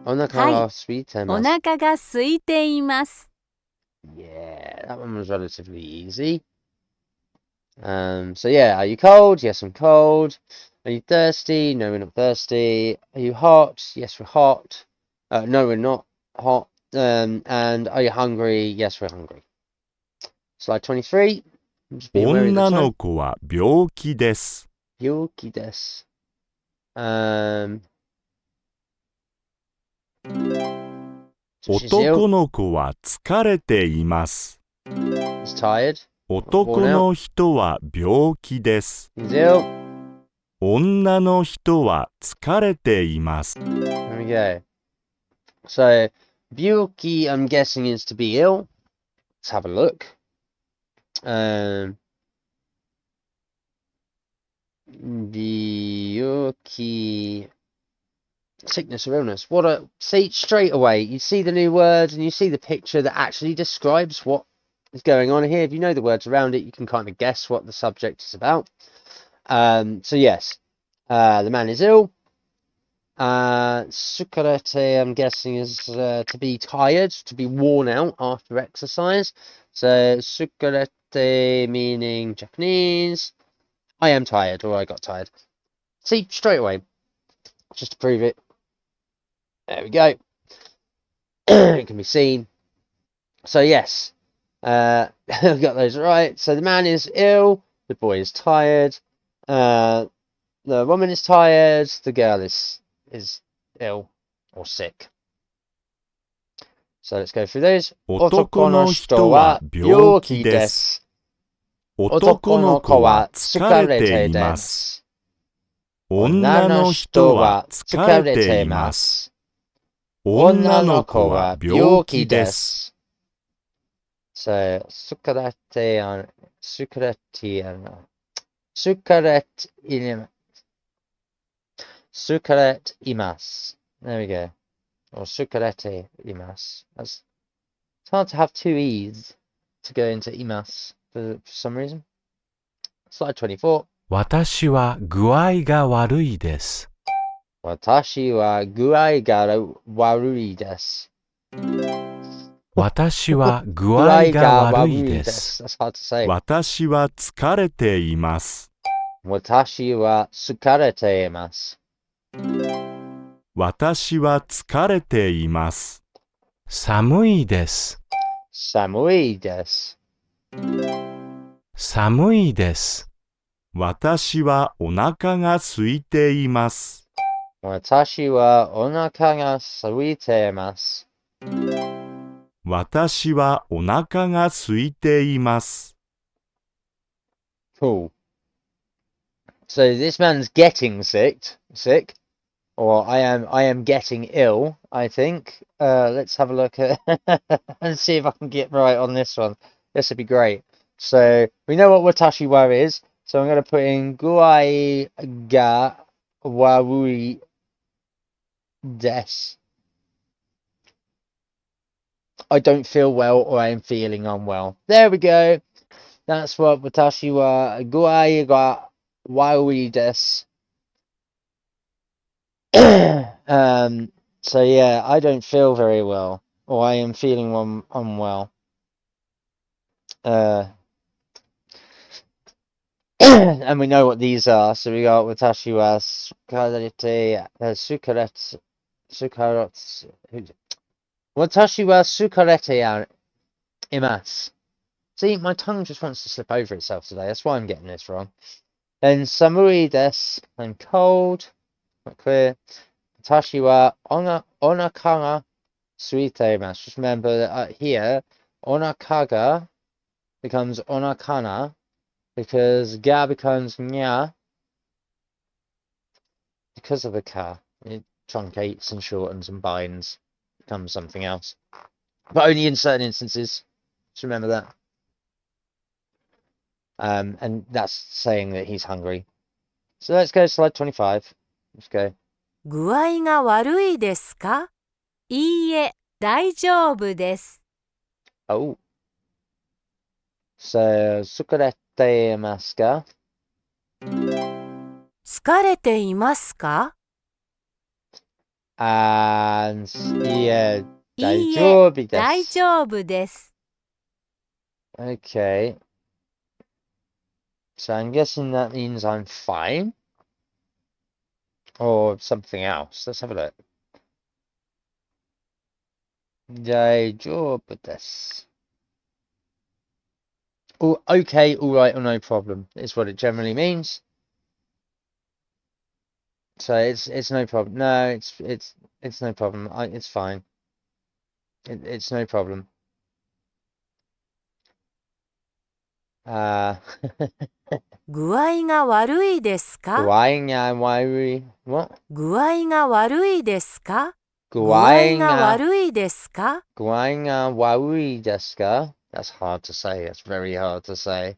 お腹が空いていおます。腹が空いています。Yeah, that one was relatively easy. So yeah, are you cold? Yes, I'm cold. Are you thirsty? No, we're not thirsty. Are you hot? Yes, we're hot. No, we're not hot. And are you hungry? Yes, we're hungry. Slide 23. Just be aware of the 女 time. の子は病気です。病気です。男の子は疲れています。He's tired. 男の人は病気です。 He's ill. 女の人は疲れています。 There we go. So, 病気, I'm guessing, is to be ill. Let's have a look. Byoki, sickness or illness. See, straight away, you see the new word and you see the picture that actually describes what is going on here. If you know the words around it, you can kind of guess what the subject is about. So yes, the man is ill. Sukarete, I'm guessing, is to be tired, to be worn out after exercise. So sukarete meaning Japanese, I am tired, or I got tired. See, straight away, just to prove it. There we go. It can be seen. So yes, we got those right. So the man is ill, the boy is tired, the woman is tired, the girl is ill or sick. So let's go through those. 男の人は病気です。男の子は疲れています。女の人は疲れています。女の子は病気です。So, sukaret imas. There we go. Or sukarete imas. It's hard to have two E's to go into imas for some reason. Slide 24. 私は具合が悪いです。私は具合が悪いです。私は具合が悪いです。That's hard to say. 私は疲れています。私は疲れています。私は疲れています。寒いです。寒いです。寒いです。私はお腹が空いています。私はお腹が空いています。私はお腹が空いています。Cool. So this man's getting sick, or I am getting ill, I think. Let's have a look at and see if I can get right on this one. This would be great. So we know what watashi wa is. So I'm going to put in guai ga warui des. I don't feel well, or I am feeling unwell. There we go. That's what watashi wa guai ga warui des. So yeah, I don't feel very well, or I am feeling unwell. And we know what these are. So we got watashi wa sukarete, watashi wa sukarete imasu. See, my tongue just wants to slip over itself today. That's why I'm getting this wrong. Then samui desu, I'm cold. Not clear. Watashi wa onaka ga suite imasu. Just remember that here, onaka ga becomes onakana, because ga becomes nya because of the ka. It truncates and shortens and binds, becomes something else. But only in certain instances. Just remember that. And that's saying that he's hungry. So let's go to slide 25. Let's go. 具合が悪いですか？いいえ、大丈夫です。Oh. So, sukarete imasu ka? 疲れていますか？ And, yeah, いいえ、大丈夫です。大丈夫です。 Okay. So I'm guessing that means I'm fine. Or something else. Let's have a look. 大丈夫です. Oh, okay, all right, or no problem is what it generally means. So it's no problem. No, it's no problem. It's fine. It's no problem. 具合が悪いですか？ 具合が悪い。What? 具合が悪いですか？具具合が悪いですか？具合が悪いですか? That's hard to say. That's very hard to say.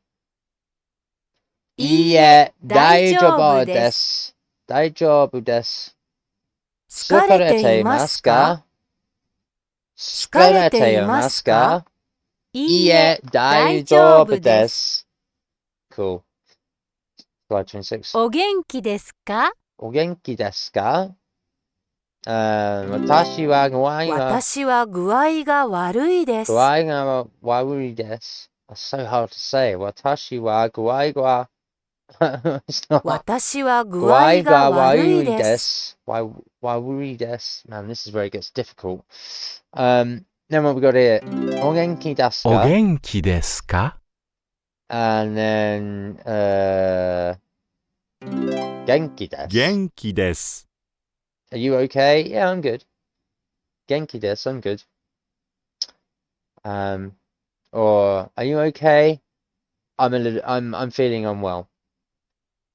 いいえ、大丈夫です。大丈夫です。疲れていますか？疲れていますか？いいえ、大丈夫です。 Cool. Slide 26. お元気ですか？お元気ですか? Watashi wa Watashi wa guai ga warui desu. guai ga warui desu. That's so hard to say. Watashi wa guai ga. It's not. 私は具合 Guai が ga 悪い warui です。 desu. Warui desu. Man, this is where it gets difficult. Then what we got here? O genki desu お ka? 元気ですか And then, genki desu. 元気です。 Are you okay? Yeah, I'm good. Genki desu, I'm good. Or are you okay? I'm feeling unwell.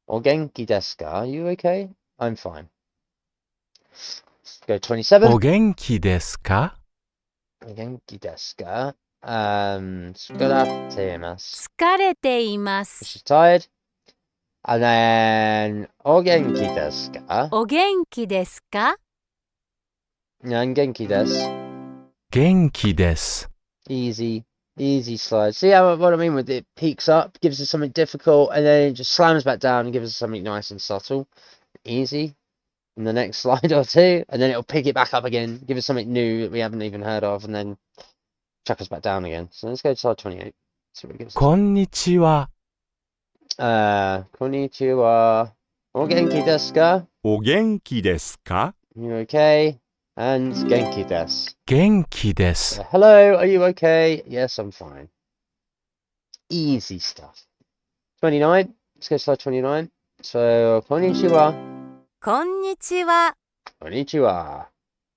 Or genki desu ka? Are you okay? I'm fine. Let's go 27. お元気ですか Genki desu ka? Tsukarate imasu. 疲れていま She's す。 tired. And then, o genki desu ka? お元気ですか And genki desu. 元気です。 Easy slide. See what I mean with it? Peaks up, gives us something difficult, and then it just slams back down and gives us something nice and subtle. Easy. In the next slide or two, and then it'll pick it back up again, give us something new that we haven't even heard of, and then chuck us back down again. So let's go to slide 28. See what it gives us. こんにちは。 Konnichiwa. O genki desu ka? お元気ですか You okay? And genki desu. 元気です。 Hello, are you okay? Yes, I'm fine. Easy stuff. 29. Let's go to slide 29. So, konnichiwa. こんにちは。 Konnichiwa.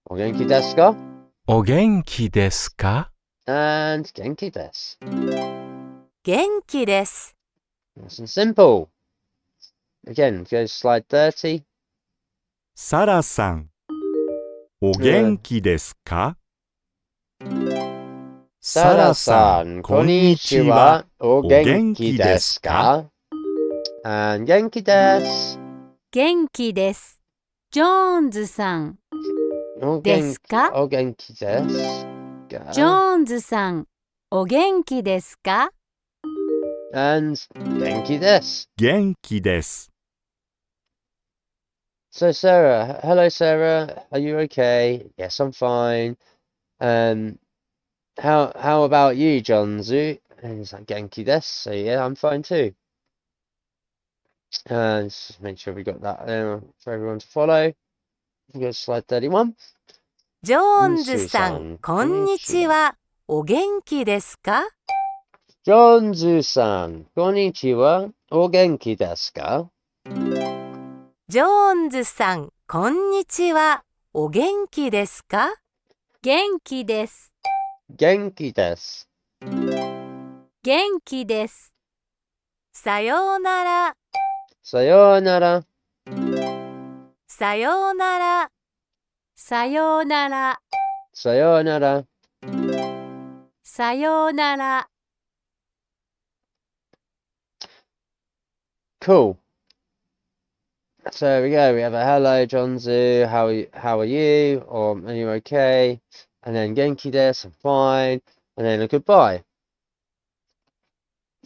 O genki desu ka? お元気ですか And genki desu. 元気です。 Nice and simple. Again, go to slide 30. サラさん。お元気ですか Sara-san, konnichiwa. O genki desu ka? And genki desu. 元気です。ジョーンズさん。 O ですか O genki desu. ジョーンズさん、お元気ですか And genki desu. 元気です。 So Sarah, hello Sarah, are you okay? Yes, I'm fine. How about you, Jonzu? And he's like genki desu. So yeah, I'm fine too. Let's just make sure we got that for everyone to follow. We go to slide 31. ジョーンズさん、こんにちは。お元気ですか Jonzu-san, konnichiwa. O genki desu ka? ジョーンズさん、こんにちは。お元気ですか元気です。 Genki desu. 元気です。さようなら。 Sayonara. さようなら。さようなら。 Sayonara. さようなら。 Cool. So there we go. We have a hello, Jonzu. How are you? Or are you okay? And then genki desu. I'm fine. And then a goodbye.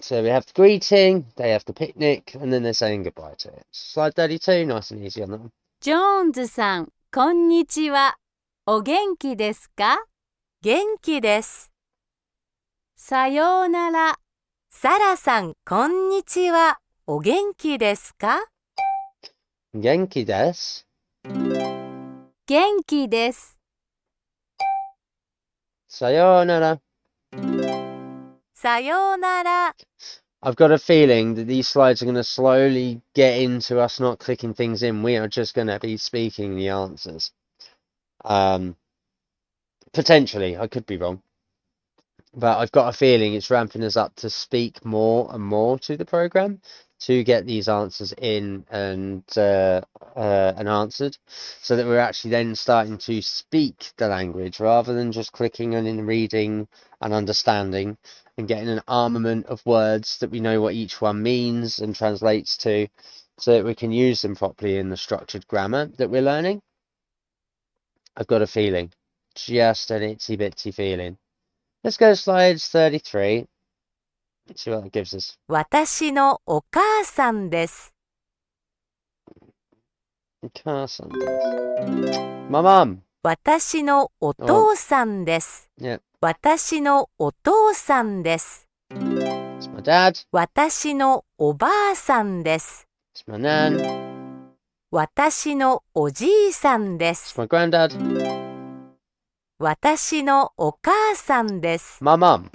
So we have the greeting, they have the picnic, and then they're saying goodbye to it. Slide 32, nice and easy on that one. ジョーンズさん、こんにちは。お元気ですか元気です。さようなら。サラさん、こんにちは。お元気ですか Genki desu. 元気です。 Sayonara. さようなら。 I've got a feeling that these slides are going to slowly get into us not clicking things in. We are just going to be speaking the answers. Potentially, I could be wrong. But I've got a feeling it's ramping us up to speak more and more to the program to get these answers in and answered, so that we're actually then starting to speak the language rather than just clicking and in reading and understanding and getting an armament of words that we know what each one means and translates to, so that we can use them properly in the structured grammar that we're learning. I've got a feeling, just an itsy bitsy feeling. Let's go to slides 33. Let's see what that gives us. 私のお母さんです。母さんです。My mum. 私のお父さんです。Yeah. 私のお父さんです。It's my dad. 私のおばあさんです。It's my nan. 私のおじいさんで It's す。 my granddad. 私のお母さんです。 My mum.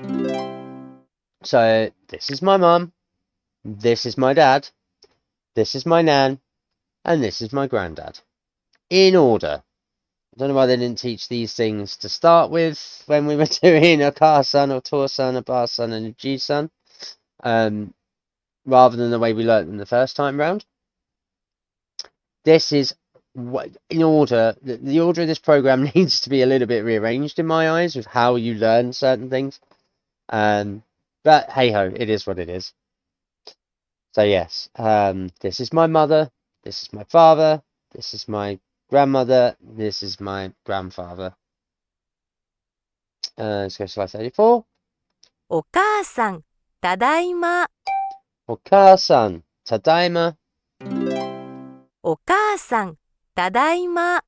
So this is my mum. This is my dad. This is my nan. And this is my granddad. In order. I don't know why they didn't teach these things to start with when we were doing a car son, or tour son, a bar son, and a G son, rather than the way we learnt them the first time round. This is in order. The order of this program needs to be a little bit rearranged in my eyes with how you learn certain things. But hey ho, it is what it is. So yes, this is my mother. This is my father. This is my grandmother. This is my grandfather. Let's go to slide 34. お母さん、ただいま。 Oka-san, tadaima. お母さん、ただいま。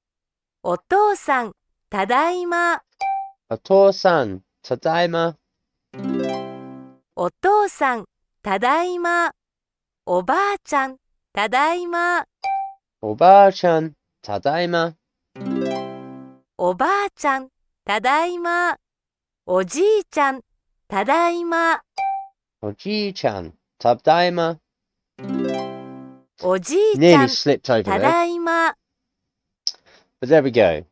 お父さん、ただいま。 Oto-san, tadaima. お父さん、ただいま。おばあちゃん、ただいま。 Oba-chan, tadaima. おばあちゃん、ただいま。おじいちゃん、ただいま。 Oji-chan, tadaima. おじいちゃ Nearly ん、 slipped over た there. だいま。 But there we go.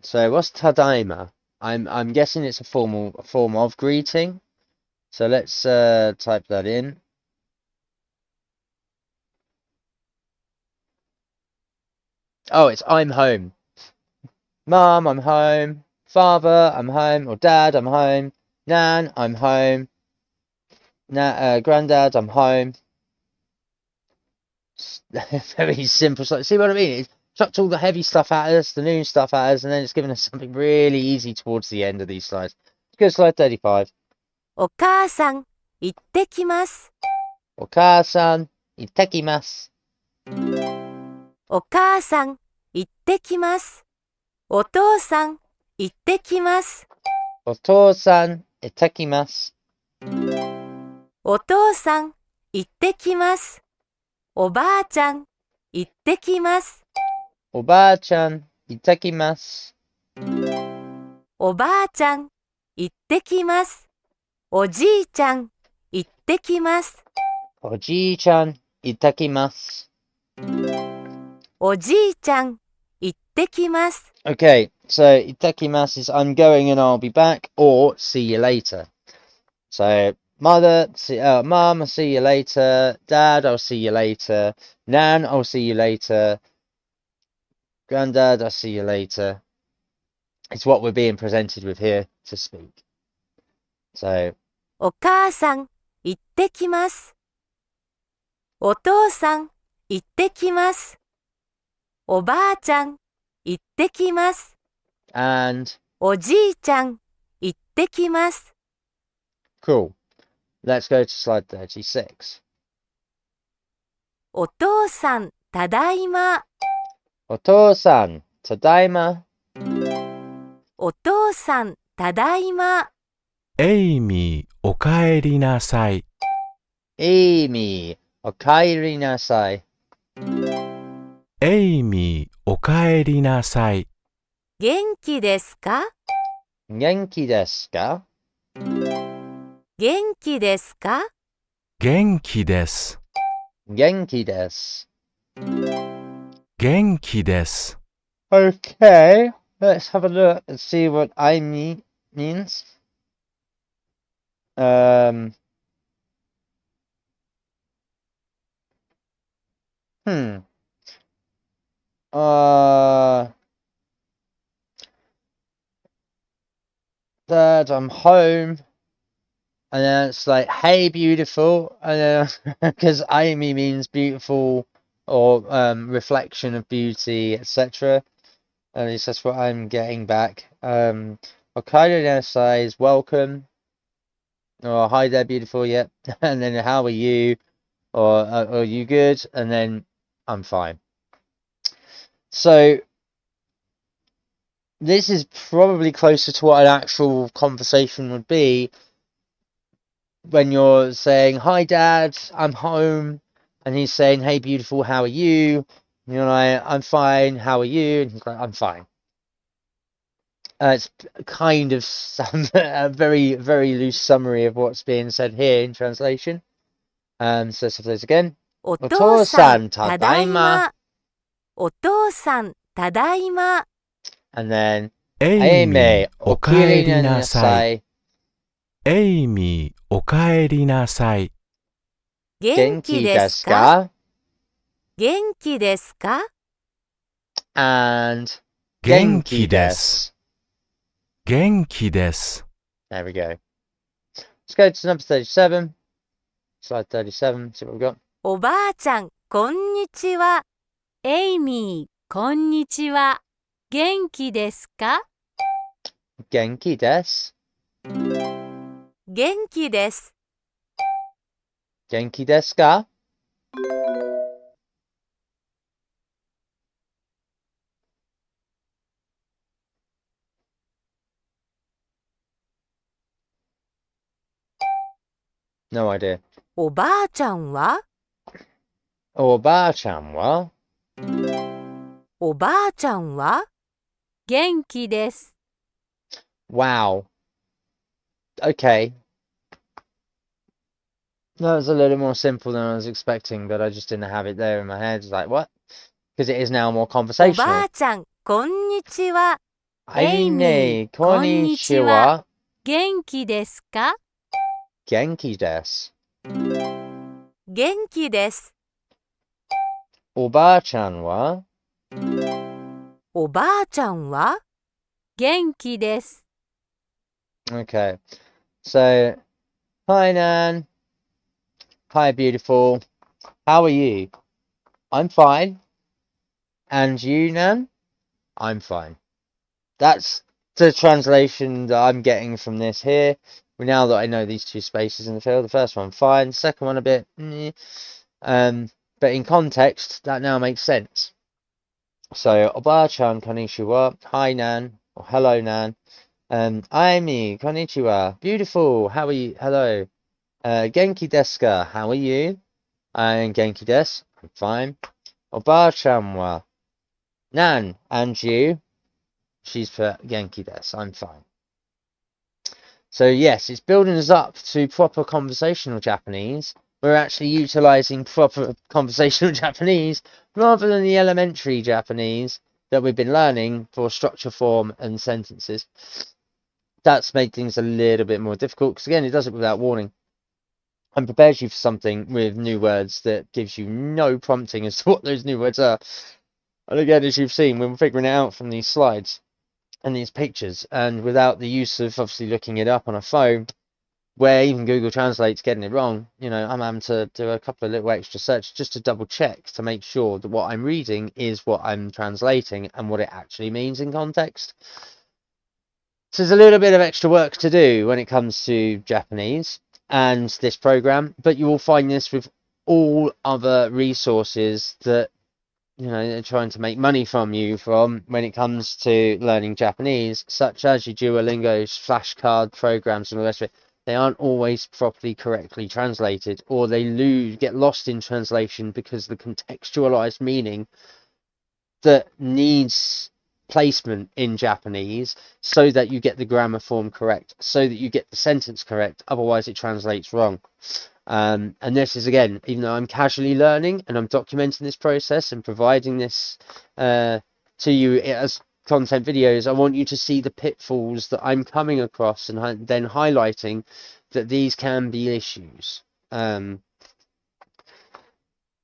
So what's tadaima? I'm guessing it's a form of greeting. So let's type that in. Oh, it's I'm home. Mum, I'm home. Father, I'm home. Or Dad, I'm home. Nan, I'm home. Granddad, I'm home. Very simple. See what I mean? It chucked all the heavy stuff at us, the new stuff at us, and then it's given us something really easy towards the end of these slides. Let's go to slide 35. お母さん、行ってきます。 Oka-san, itekimasu. お母さん、行ってきます。お父さん、行ってきます。 Oto-san, itekimasu. お父さん、行ってきます。おばあちゃん、行ってきます。 Oba-chan, itekimasu. おばあちゃん、行ってきます。おじいちゃん、行ってきます。 Oji-chan, itekimasu. おじいちゃん、行ってきます。 Okay, so itekimasu is I'm going and I'll be back, or see you later. So mother, mum, I'll see you later. Dad, I'll see you later. Nan, I'll see you later. Granddad, I'll see you later. It's what we're being presented with here to speak. So お母さん、行ってきます。お父さん、行ってきます。おばあちゃん、行ってきます。 and おじいちゃん、行ってきます。 cool. Let's go to slide 36. お父さん、ただいま。 Oto-san, tadaima. お父さん、ただいま。エイミー、おかえりなさい。Amy, okaeri nasai. エイミー、おかえりなさい。元気ですか？ Genki desu ka? 元気ですか？元気です。Genki desu. 元気です。Okay, let's have a look and see what I means. Hmm. Dad, I'm home. And then it's like, hey, beautiful. And then, because Amy means beautiful or reflection of beauty, etc. At least that's what I'm getting back. Hokkaido Nansai is welcome. Or hi there, beautiful. Yep. And then how are you? Or are you good? And then I'm fine. So this is probably closer to what an actual conversation would be when you're saying, "Hi, Dad, I'm home," and he's saying, "Hey, beautiful, how are you?" And you're like, "I'm fine. How are you?" And he's like, "I'm fine." It's kind of a very, very loose summary of what's being said here in translation. So let's have those again. おお父父さん、さん、たただいだいま。ま。お父さん、ただいま。And then, エイミー、おおきれいにかえりななさい。さい。エイミー、おかえりなさい。元気ですか？元気ですか？ And 元気です。元気です。 There we go. Let's go to number 37. Slide 37. See what we've got. おばあちゃん、こんにちは。エイミー、こんにちは。元気ですか？ Genki des. 元気です。 Genki desu ka? No idea. おばあちゃんは？おばあちゃんは？おばあちゃんは？元気です。 Wow. Okay. That was a little more simple than I was expecting, but I just didn't have it there in my head. It's like, what? Because it is now more おば conversational. あちゃん、こんにちは。エイミー、こんこんににちちは。は。元気ですか？元気です。元気です。おばあちゃんは？おばあちゃんは？元気です。 Okay. So, hi, Nan. Hi, beautiful. How are you? I'm fine. And you, Nan? I'm fine. That's the translation that I'm getting from this here. Now that I know these two spaces in the field, the first one fine, the second one a bit, but in context, that now makes sense. So, Oba-chan konnichiwa, hi Nan, or hello Nan. Aimi, konnichiwa, beautiful, how are you? Hello. Genki desu ka, how are you? I'm Genki desu, I'm fine. Oba-chan wa, Nan, and you? She's put Genki desu, I'm fine. So yes, it's building us up to proper conversational Japanese. We're actually utilizing proper conversational Japanese rather than the elementary Japanese that we've been learning for structure, form, and sentences. That's made things a little bit more difficult because again, it does it without warning and prepares you for something with new words that gives you no prompting as to what those new words are. And again, as you've seen, we're figuring it out from these slides and these pictures, and without the use of obviously looking it up on a phone, where even Google Translate's getting it wrong, you know, I'm having to do a couple of little extra searches just to double check to make sure that what I'm reading is what I'm translating and what it actually means in context. So there's a little bit of extra work to do when it comes to Japanese and this program, but you will find this with all other resources that, you know, they're trying to make money from you from when it comes to learning Japanese, such as your Duolingo's flashcard programs and all the rest of it. They aren't always properly correctly translated, or they get lost in translation because the contextualized meaning that needs placement in Japanese so that you get the grammar form correct, so that you get the sentence correct. Otherwise, it translates wrong. And this is, again, even though I'm casually learning and I'm documenting this process and providing this to you as content videos, I want you to see the pitfalls that I'm coming across and then highlighting that these can be issues when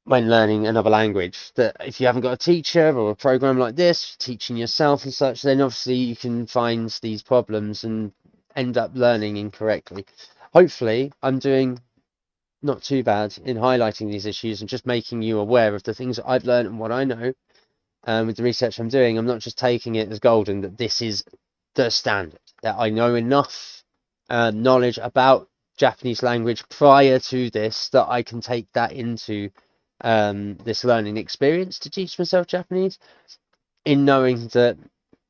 learning another language. That if you haven't got a teacher or a program like this, teaching yourself and such, then obviously you can find these problems and end up learning incorrectly. Hopefully, I'm doing not too bad in highlighting these issues and just making you aware of the things that I've learned and what I know with the research I'm doing. I'm not just taking it as golden that this is the standard, that I know enough knowledge about Japanese language prior to this that I can take that into this learning experience to teach myself Japanese. in knowing that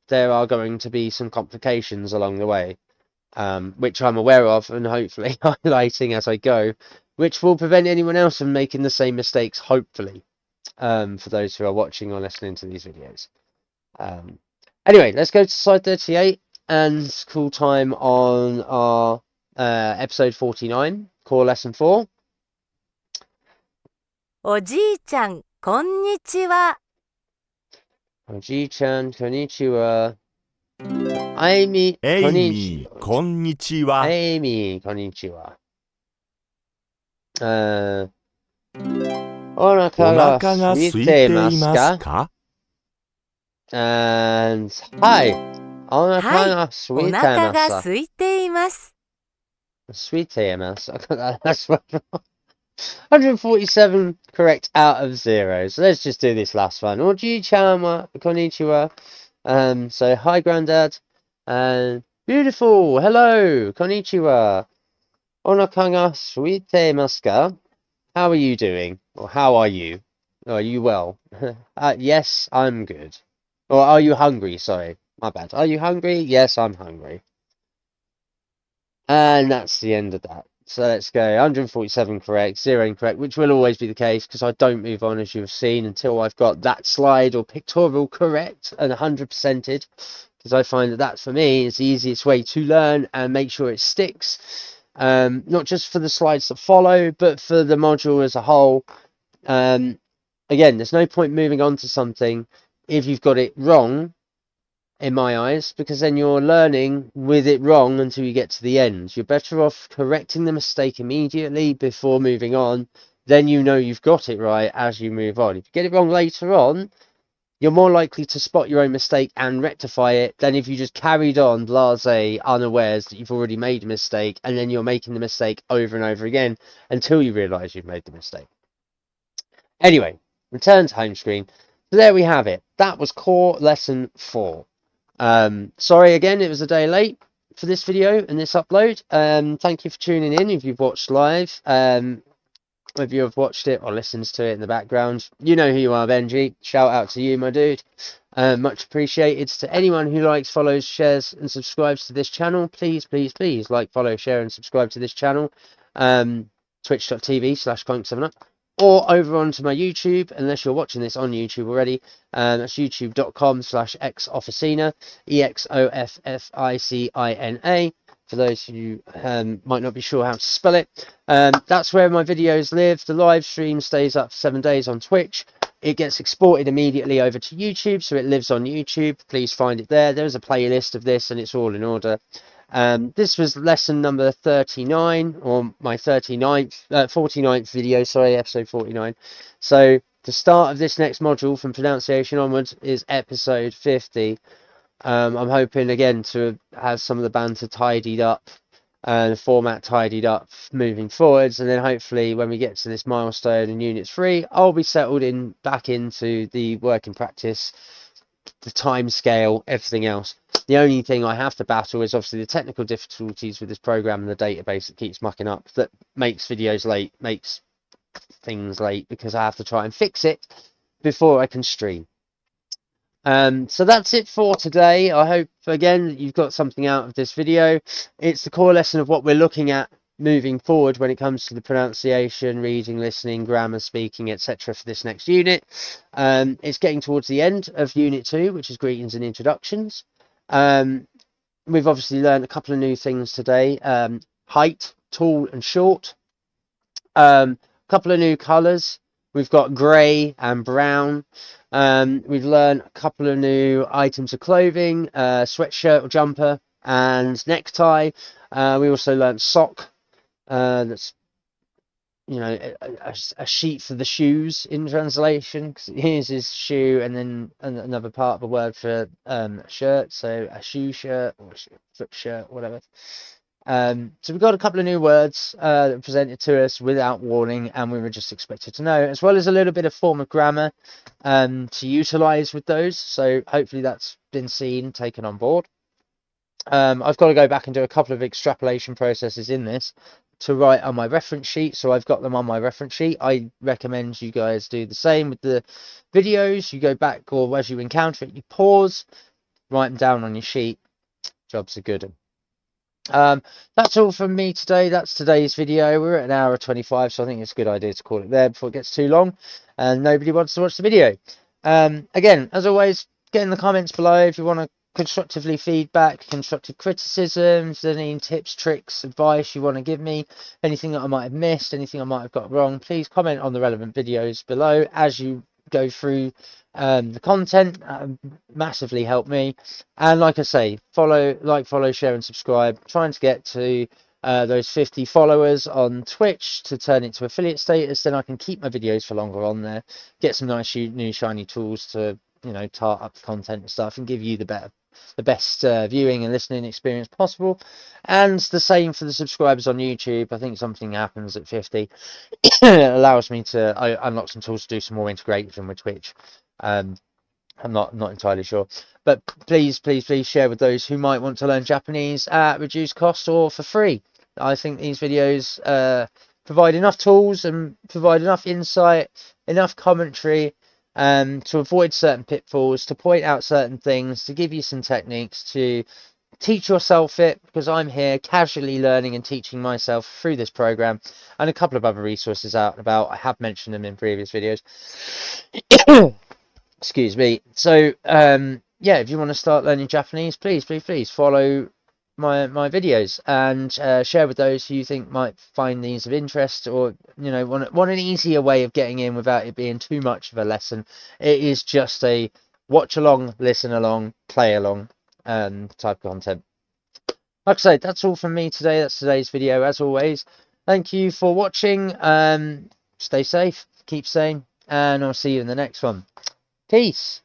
there are going to be some complications along the way, which I'm aware of and hopefully highlighting as I go, which will prevent anyone else from making the same mistakes, hopefully, for those who are watching or listening to these videos. Anyway, let's go to slide 38 and call time on our episode 49, core lesson 4. おじいちゃん、こんにちは。おじいちゃん、konnichiwa. Amy, エイミー、こんにちは。 Amy, konnichiwa. お腹が空いていますか And hi, お腹が空いています。お腹が空いています。 Sweet AMS. I got that last one wrong. 147 correct out of 0. So let's just do this last one. Oji-chan wa konnichiwa. So hi, Grandad. Beautiful. Hello. Konnichiwa. Onaka ga suite masu ka? How are you doing? Or how are you? Are you well? Yes, I'm good. Or are you hungry? Sorry, my bad. Are you hungry? Yes, I'm hungry. And that's the end of that. So let's go 147 correct, 0 incorrect, which will always be the case because I don't move on, as you've seen, until I've got that slide or pictorial correct and 100%ed, because I find that that for me is the easiest way to learn and make sure it sticks, not just for the slides that follow, but for the module as a whole. Again, there's no point moving on to something if you've got it wrong, in my eyes, because then you're learning with it wrong until you get to the end. You're better off correcting the mistake immediately before moving on. Then you know you've got it right as you move on. If you get it wrong later on, you're more likely to spot your own mistake and rectify it than if you just carried on blasé, unawares that you've already made a mistake, and then you're making the mistake over and over again until you realise you've made the mistake. Anyway, return to home screen. So there we have it. That was core lesson 4. Sorry again, it was a day late for this video and this upload. Thank you for tuning in if you've watched live. If you have watched it or listened to it in the background, you know who you are, Benji. Shout out to you, my dude. Much appreciated. To anyone who likes, follows, shares, and subscribes to this channel, please, please, please like, follow, share, and subscribe to this channel. Twitch.tv/Conk7up. Or over onto my YouTube, unless you're watching this on YouTube already. That's youtube.com/exofficina, EXOFFICINA, for those who might not be sure how to spell it. That's where my videos live. The live stream stays up for 7 days on Twitch. It gets exported immediately over to YouTube, so it lives on YouTube. Please find it there. There's a playlist of this, and it's all in order. This was lesson number 39, or my 49th video, sorry, episode 49. So the start of this next module from pronunciation onwards is episode 50. I'm hoping again to have some of the banter tidied up and the format tidied up moving forwards, and then hopefully when we get to this milestone in unit 3, I'll be settled in back into the working practice, the time scale, everything else. The only thing I have to battle is obviously the technical difficulties with this program and the database that keeps mucking up, that makes videos late, makes things late, because I have to try and fix it before I can stream. So that's it for today. I hope again that you've got something out of this video. It's the core lesson of what we're looking at moving forward when it comes to the pronunciation, reading, listening, grammar, speaking, etc. for this next unit. It's getting towards the end of unit 2, which is greetings and introductions. We've obviously learned a couple of new things today. Height, tall and short. A couple of new colours. We've got grey and brown. We've learned a couple of new items of clothing, sweatshirt or jumper and necktie. We also learned sock. That's, you know, a sheet for the shoes in translation, because it uses shoe and then another part of a word for shirt, so a shoe shirt or foot shirt, whatever. So we've got a couple of new words presented to us without warning, and we were just expected to know, as well as a little bit of form of grammar to utilize with those. So hopefully that's been seen, taken on board. I've got to go back and do a couple of extrapolation processes in this to write on my reference sheet. So I've got them on my reference sheet. I recommend you guys do the same with the videos. You go back, or as you encounter it, you pause, write them down on your sheet. Jobs are good. That's all from me today. That's today's video. We're at an hour 25, so I think it's a good idea to call it there before it gets too long and nobody wants to watch the video. Again, as always, get in the comments below if you want to constructively feedback, constructive criticisms, any tips, tricks, advice you want to give me, anything that I might have missed, anything I might have got wrong. Please comment on the relevant videos below as you go through the content. Massively help me. And like I say, follow, share and subscribe. Trying to get to those 50 followers on Twitch to turn it to affiliate status, then I can keep my videos for longer on there, get some nice new shiny tools to, you know, tart up the content and stuff and give you the best viewing and listening experience possible. And the same for the subscribers on YouTube. I think something happens at 50. It allows me to unlock some tools to do some more integration with Twitch. I'm not entirely sure, but please share with those who might want to learn Japanese at reduced cost or for free. I think these videos provide enough tools and provide enough insight, enough commentary to avoid certain pitfalls, to point out certain things, to give you some techniques to teach yourself it, because I'm here casually learning and teaching myself through this program, and a couple of other resources out and about. I have mentioned them in previous videos. Excuse me. So yeah, if you want to start learning Japanese, please follow my videos and share with those who you think might find these of interest, or you know, want an easier way of getting in without it being too much of a lesson. It is just a watch along, listen along, play along type of content. Like I say, that's all from me today. That's today's video. As always, thank you for watching. Stay safe, keep sane, and I'll see you in the next one. Peace.